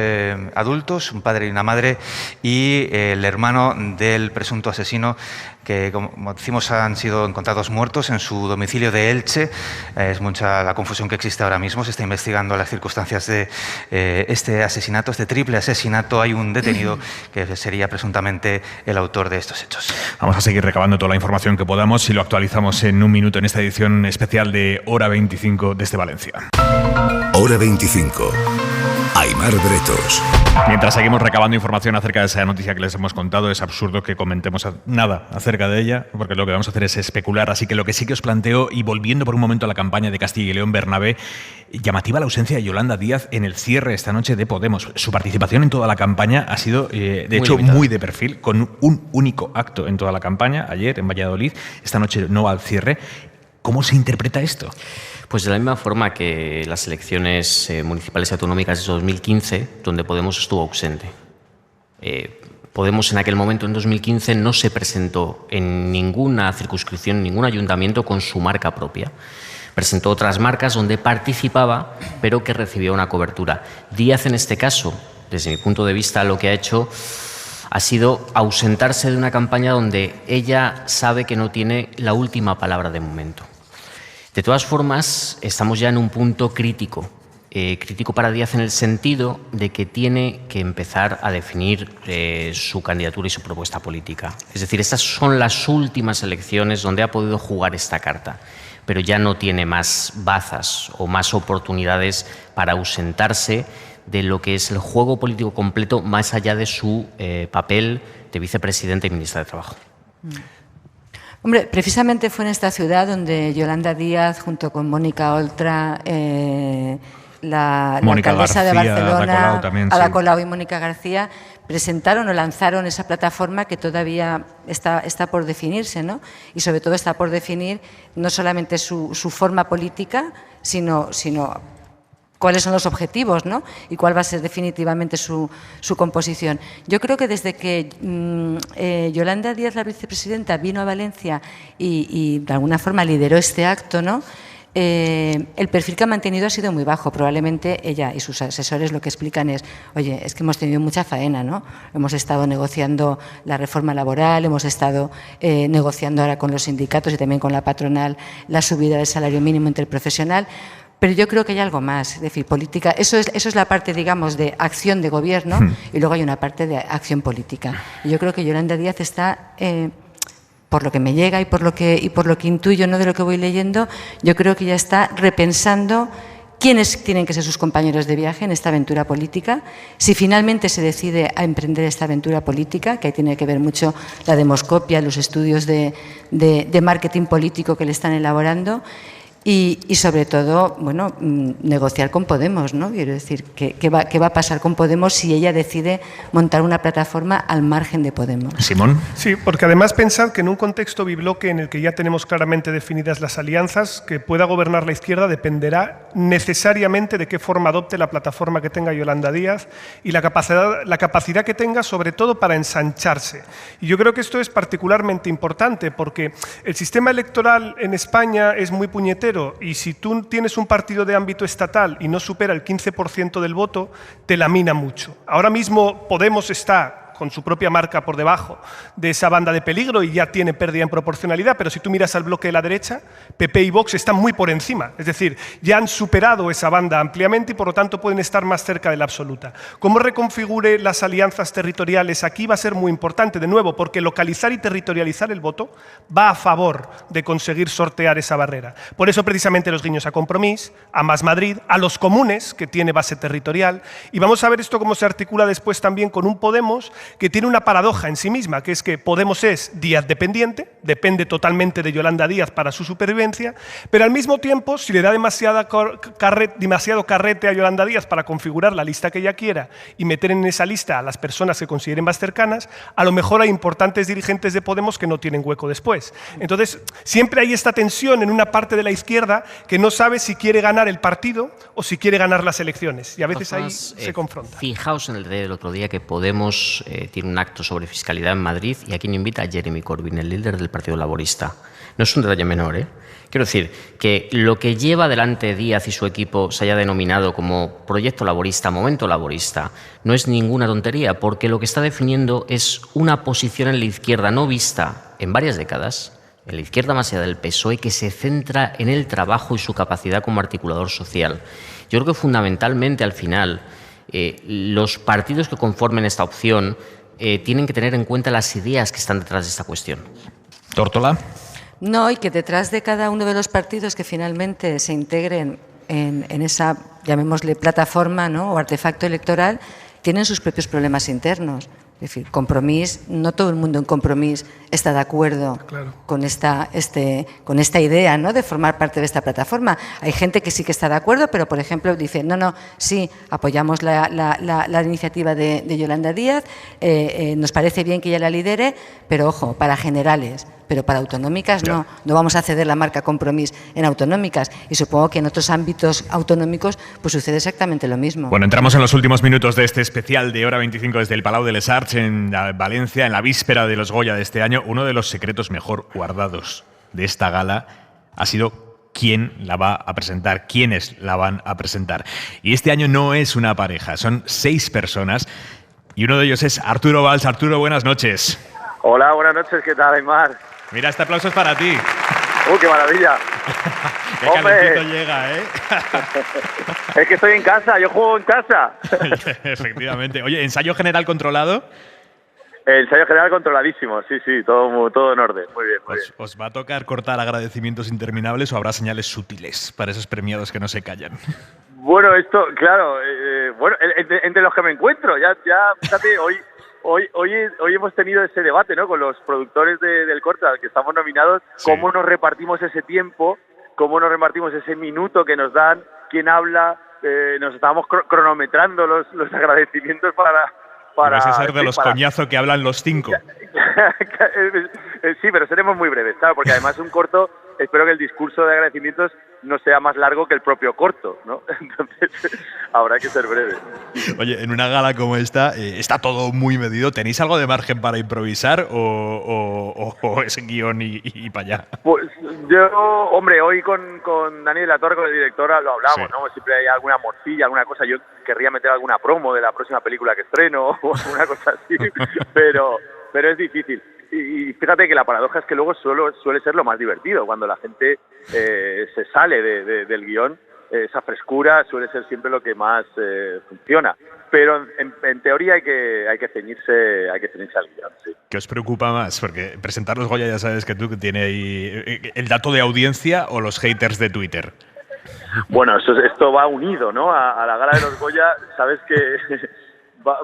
adultos, un padre y una madre, y el hermano del presunto asesino, que, como decimos, han sido encontrados muertos en su domicilio de Elche. Es mucha la confusión que existe ahora mismo. Se está investigando las circunstancias de este asesinato, este triple asesinato. Hay un detenido que sería presuntamente el autor de estos hechos. Vamos a seguir recabando toda la información que podamos y lo actualizamos en un minuto en esta edición especial de Hora 25 desde Valencia. Hora 25. Aimar Bretos. Mientras seguimos recabando información acerca de esa noticia que les hemos contado, es absurdo que comentemos nada acerca de ella, porque lo que vamos a hacer es especular. Así que lo que sí que os planteo, y volviendo por un momento a la campaña de Castilla y León, Bernabé, llamativa la ausencia de Yolanda Díaz en el cierre esta noche de Podemos. Su participación en toda la campaña ha sido, de hecho, muy de perfil, con un único acto en toda la campaña, ayer en Valladolid. Esta noche no va al cierre. ¿Cómo se interpreta esto? Pues de la misma forma que las elecciones municipales y autonómicas de 2015, donde Podemos estuvo ausente. Podemos en aquel momento, en 2015, no se presentó en ninguna circunscripción, en ningún ayuntamiento con su marca propia. Presentó otras marcas donde participaba, pero que recibía una cobertura. Díaz, en este caso, desde mi punto de vista, lo que ha hecho ha sido ausentarse de una campaña donde ella sabe que no tiene la última palabra de momento. De todas formas, estamos ya en un punto crítico Crítico para Díaz en el sentido de que tiene que empezar a definir su candidatura y su propuesta política. Es decir, estas son las últimas elecciones donde ha podido jugar esta carta, pero ya no tiene más bazas o más oportunidades para ausentarse de lo que es el juego político completo, más allá de su papel de vicepresidenta y ministra de Trabajo. Hombre, precisamente fue en esta ciudad donde Yolanda Díaz, junto con Mónica Oltra, la alcaldesa de Barcelona, Ada Colau y Mónica García, presentaron o lanzaron esa plataforma que todavía está por definirse, ¿no? Y sobre todo está por definir no solamente su forma política, sino cuáles son los objetivos, ¿no? Y cuál va a ser definitivamente su composición. Yo creo que desde que Yolanda Díaz, la vicepresidenta, vino a Valencia y de alguna forma lideró este acto, ¿no? El perfil que ha mantenido ha sido muy bajo. Probablemente ella y sus asesores lo que explican es, oye, es que hemos tenido mucha faena, ¿no? Hemos estado negociando la reforma laboral, hemos estado negociando ahora con los sindicatos y también con la patronal la subida del salario mínimo interprofesional. Pero yo creo que hay algo más, es decir, política, eso es la parte, digamos, de acción de gobierno y luego hay una parte de acción política. Y yo creo que Yolanda Díaz está, por lo que me llega y por lo que intuyo, no de lo que voy leyendo, yo creo que ya está repensando quiénes tienen que ser sus compañeros de viaje en esta aventura política, si finalmente se decide a emprender esta aventura política, que ahí tiene que ver mucho la demoscopia, los estudios de marketing político que le están elaborando. Y sobre todo, bueno, negociar con Podemos, ¿no? Quiero decir, ¿qué va a pasar con Podemos si ella decide montar una plataforma al margen de Podemos? Simón. Sí, porque además pensad que en un contexto bibloque en el que ya tenemos claramente definidas las alianzas, que pueda gobernar la izquierda dependerá necesariamente de qué forma adopte la plataforma que tenga Yolanda Díaz y la capacidad que tenga, sobre todo, para ensancharse. Y yo creo que esto es particularmente importante porque el sistema electoral en España es muy puñetero. Y si tú tienes un partido de ámbito estatal y no supera el 15% del voto, te lamina mucho. Ahora mismo Podemos está con su propia marca por debajo de esa banda de peligro y ya tiene pérdida en proporcionalidad, pero si tú miras al bloque de la derecha, PP y Vox están muy por encima, es decir, ya han superado esa banda ampliamente y por lo tanto pueden estar más cerca de la absoluta. Cómo reconfigure las alianzas territoriales aquí va a ser muy importante, de nuevo, porque localizar y territorializar el voto va a favor de conseguir sortear esa barrera. Por eso precisamente los guiños a Compromís, a Más Madrid, a los comunes, que tiene base territorial, y vamos a ver esto cómo se articula después también con un Podemos que tiene una paradoja en sí misma, que es que Podemos es Díaz dependiente, depende totalmente de Yolanda Díaz para su supervivencia, pero al mismo tiempo, si le da demasiado carrete a Yolanda Díaz para configurar la lista que ella quiera y meter en esa lista a las personas que consideren más cercanas, a lo mejor hay importantes dirigentes de Podemos que no tienen hueco después. Entonces, siempre hay esta tensión en una parte de la izquierda que no sabe si quiere ganar el partido o si quiere ganar las elecciones, y a veces ahí se confronta. Fijaos en el del otro día que Podemos tiene un acto sobre fiscalidad en Madrid y aquí no invita a Jeremy Corbyn, el líder del Partido Laborista. No es un detalle menor, ¿eh? Quiero decir que lo que lleva adelante Díaz y su equipo se haya denominado como proyecto laborista, momento laborista, no es ninguna tontería, porque lo que está definiendo es una posición en la izquierda no vista en varias décadas, en la izquierda más allá del PSOE, que se centra en el trabajo y su capacidad como articulador social. Yo creo que fundamentalmente al final los partidos que conformen esta opción tienen que tener en cuenta las ideas que están detrás de esta cuestión. ¿Tórtola? No, y que detrás de cada uno de los partidos que finalmente se integren en esa, llamémosle, plataforma, ¿no?, o artefacto electoral, tienen sus propios problemas internos. Es decir, Compromís, no todo el mundo en Compromís está de acuerdo con esta idea, ¿no?, de formar parte de esta plataforma. Hay gente que sí que está de acuerdo, pero, por ejemplo, dice, no, sí, apoyamos la iniciativa de Yolanda Díaz, nos parece bien que ella la lidere, pero, ojo, para generales. Pero para autonómicas no vamos a ceder la marca Compromís en autonómicas, y supongo que en otros ámbitos autonómicos pues sucede exactamente lo mismo. Bueno, entramos en los últimos minutos de este especial de Hora 25 desde el Palau de les Arts en Valencia, en la víspera de los Goya de este año. Uno de los secretos mejor guardados de esta gala ha sido quién la va a presentar, quiénes la van a presentar. Y este año no es una pareja, son 6 personas y uno de ellos es Arturo Valls. Arturo, buenas noches. Hola, buenas noches, ¿qué tal, Aymar? Mira, este aplauso es para ti. ¡Qué maravilla! ¡Qué calentito llega, eh! Es que estoy en casa, yo juego en casa. Efectivamente. Oye, ¿ensayo general controlado? El ensayo general controladísimo, sí, todo en orden. Muy bien, muy bien. ¿Os va a tocar cortar agradecimientos interminables o habrá señales sutiles para esos premiados que no se callan? Bueno, esto, claro, entre los que me encuentro, ya fíjate, hoy hemos tenido ese debate, ¿no? Con los productores del corto al que estamos nominados, sí. Cómo nos repartimos ese tiempo, cómo nos repartimos ese minuto que nos dan, quién habla, nos estábamos cronometrando los agradecimientos para vas a ser de los coñazos que hablan los 5. Sí, pero seremos muy breves, claro, porque además un corto, espero que el discurso de agradecimientos no sea más largo que el propio corto, ¿no? Entonces habrá que ser breve. Oye, en una gala como esta, está todo muy medido. ¿Tenéis algo de margen para improvisar o es guión y para allá? Pues yo, hombre, hoy con Dani de la Torre, con el director, lo hablamos, sí. ¿No? Siempre hay alguna morcilla, alguna cosa. Yo querría meter alguna promo de la próxima película que estreno o alguna cosa así, pero es difícil. Y fíjate que la paradoja es que luego suele ser lo más divertido, cuando la gente se sale del guión, esa frescura suele ser siempre lo que más funciona. Pero en teoría hay que ceñirse al guión, sí. ¿Qué os preocupa más? Porque presentar los Goya ya sabes que tú tiene ahí el dato de audiencia o los haters de Twitter. Bueno, esto va unido, ¿no? A la gala de los Goya, sabes que van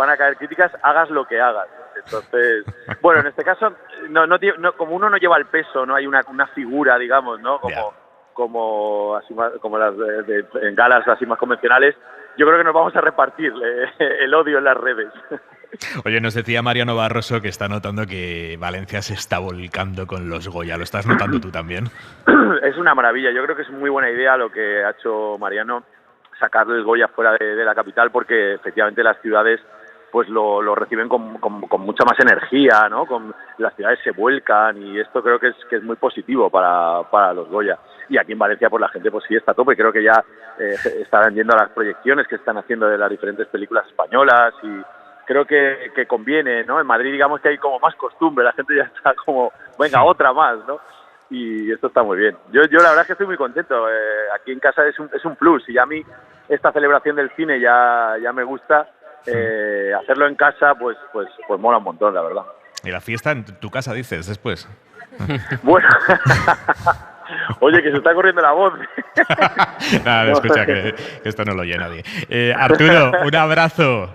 a caer críticas, hagas lo que hagas. Entonces, bueno, en este caso, no, como uno no lleva el peso, no hay una figura, digamos, ¿no? Como las en galas así más convencionales, yo creo que nos vamos a repartir el odio en las redes. Oye, nos decía Mariano Barroso que está notando que Valencia se está volcando con los Goya. ¿Lo estás notando tú también? Es una maravilla. Yo creo que es muy buena idea lo que ha hecho Mariano, sacar el Goya fuera de la capital, porque efectivamente las ciudades pues lo reciben con mucha más energía, ¿no? Las ciudades se vuelcan y esto creo que es muy positivo para los Goya. Y aquí en Valencia pues la gente pues sí está a tope. Creo que ya están yendo a las proyecciones que están haciendo de las diferentes películas españolas y creo que conviene, ¿no? En Madrid digamos que hay como más costumbre, la gente ya está como, venga, otra más, ¿no? Y esto está muy bien. Yo la verdad es que estoy muy contento. Aquí en casa es un plus y a mí esta celebración del cine ya me gusta. Hacerlo en casa pues mola un montón, la verdad. ¿Y la fiesta en tu casa dices después? Bueno, oye, que se está corriendo la voz. Nada, escucha, que esto no lo oye nadie. Arturo, un abrazo.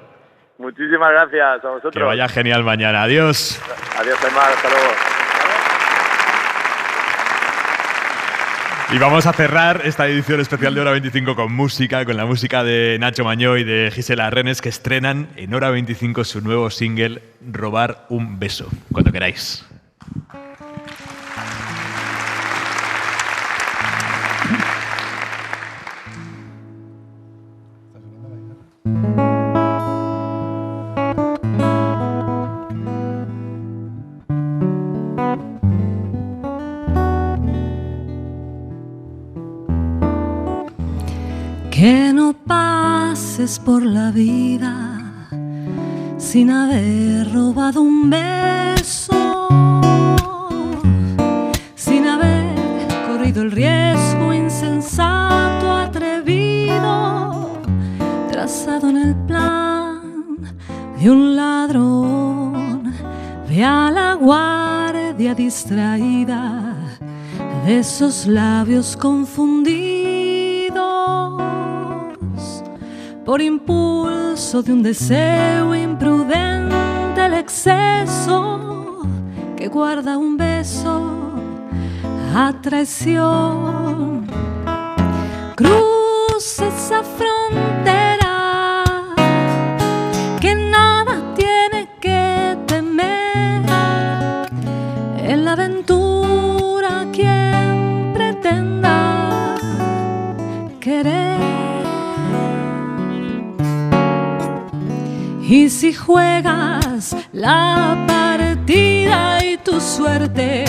Muchísimas gracias a vosotros. Que vaya genial mañana. Adiós. Adiós, Aymar. Hasta luego. Y vamos a cerrar esta edición especial de Hora 25 con la música de Nacho Mañó y de Gisela Renes, que estrenan en Hora 25 su nuevo single, Robar un beso. Cuando queráis. Que no pases por la vida sin haber robado un beso, sin haber corrido el riesgo insensato, atrevido, trazado en el plan de un ladrón. Ve a la guardia distraída de esos labios confundidos por impulso de un deseo imprudente, el exceso que guarda un beso a traición. Cruza esa frontera que nada tiene que temer. En la aventura quien pretenda querer. Y si juegas la partida y tu suerte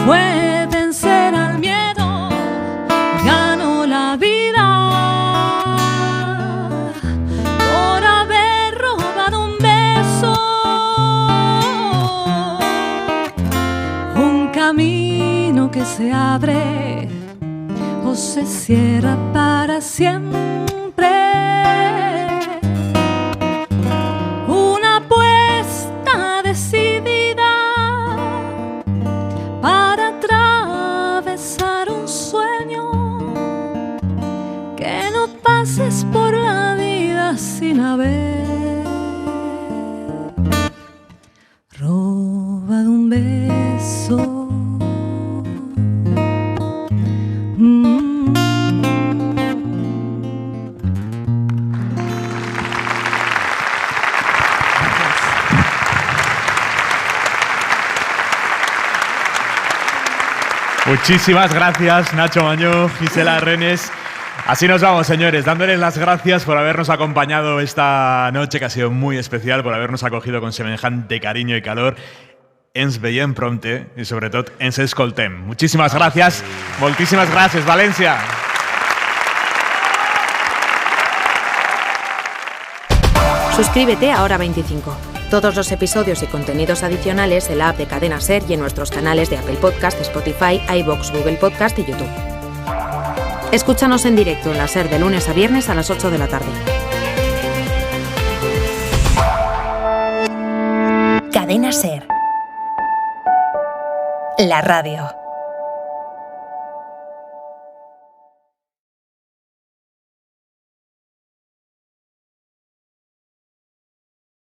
fue vencer al miedo, ganó la vida por haber robado un beso. se abre o se cierra para siempre. Una apuesta decidida para atravesar un sueño. Que no pases por la vida sin haber robado un beso. Muchísimas gracias, Nacho Mañó, Gisela Renes. Así nos vamos, señores, dándoles las gracias por habernos acompañado esta noche, que ha sido muy especial, por habernos acogido con semejante cariño y calor. Ens veiem prompte y sobre todo ens escoltem. Muchísimas gracias. Moltíssimes gràcies, València. Suscríbete a Hora 25. Todos los episodios y contenidos adicionales en la app de Cadena Ser y en nuestros canales de Apple Podcast, Spotify, iVoox, Google Podcast y YouTube. Escúchanos en directo en la Ser de lunes a viernes a las 8 de la tarde. Cadena Ser. La radio.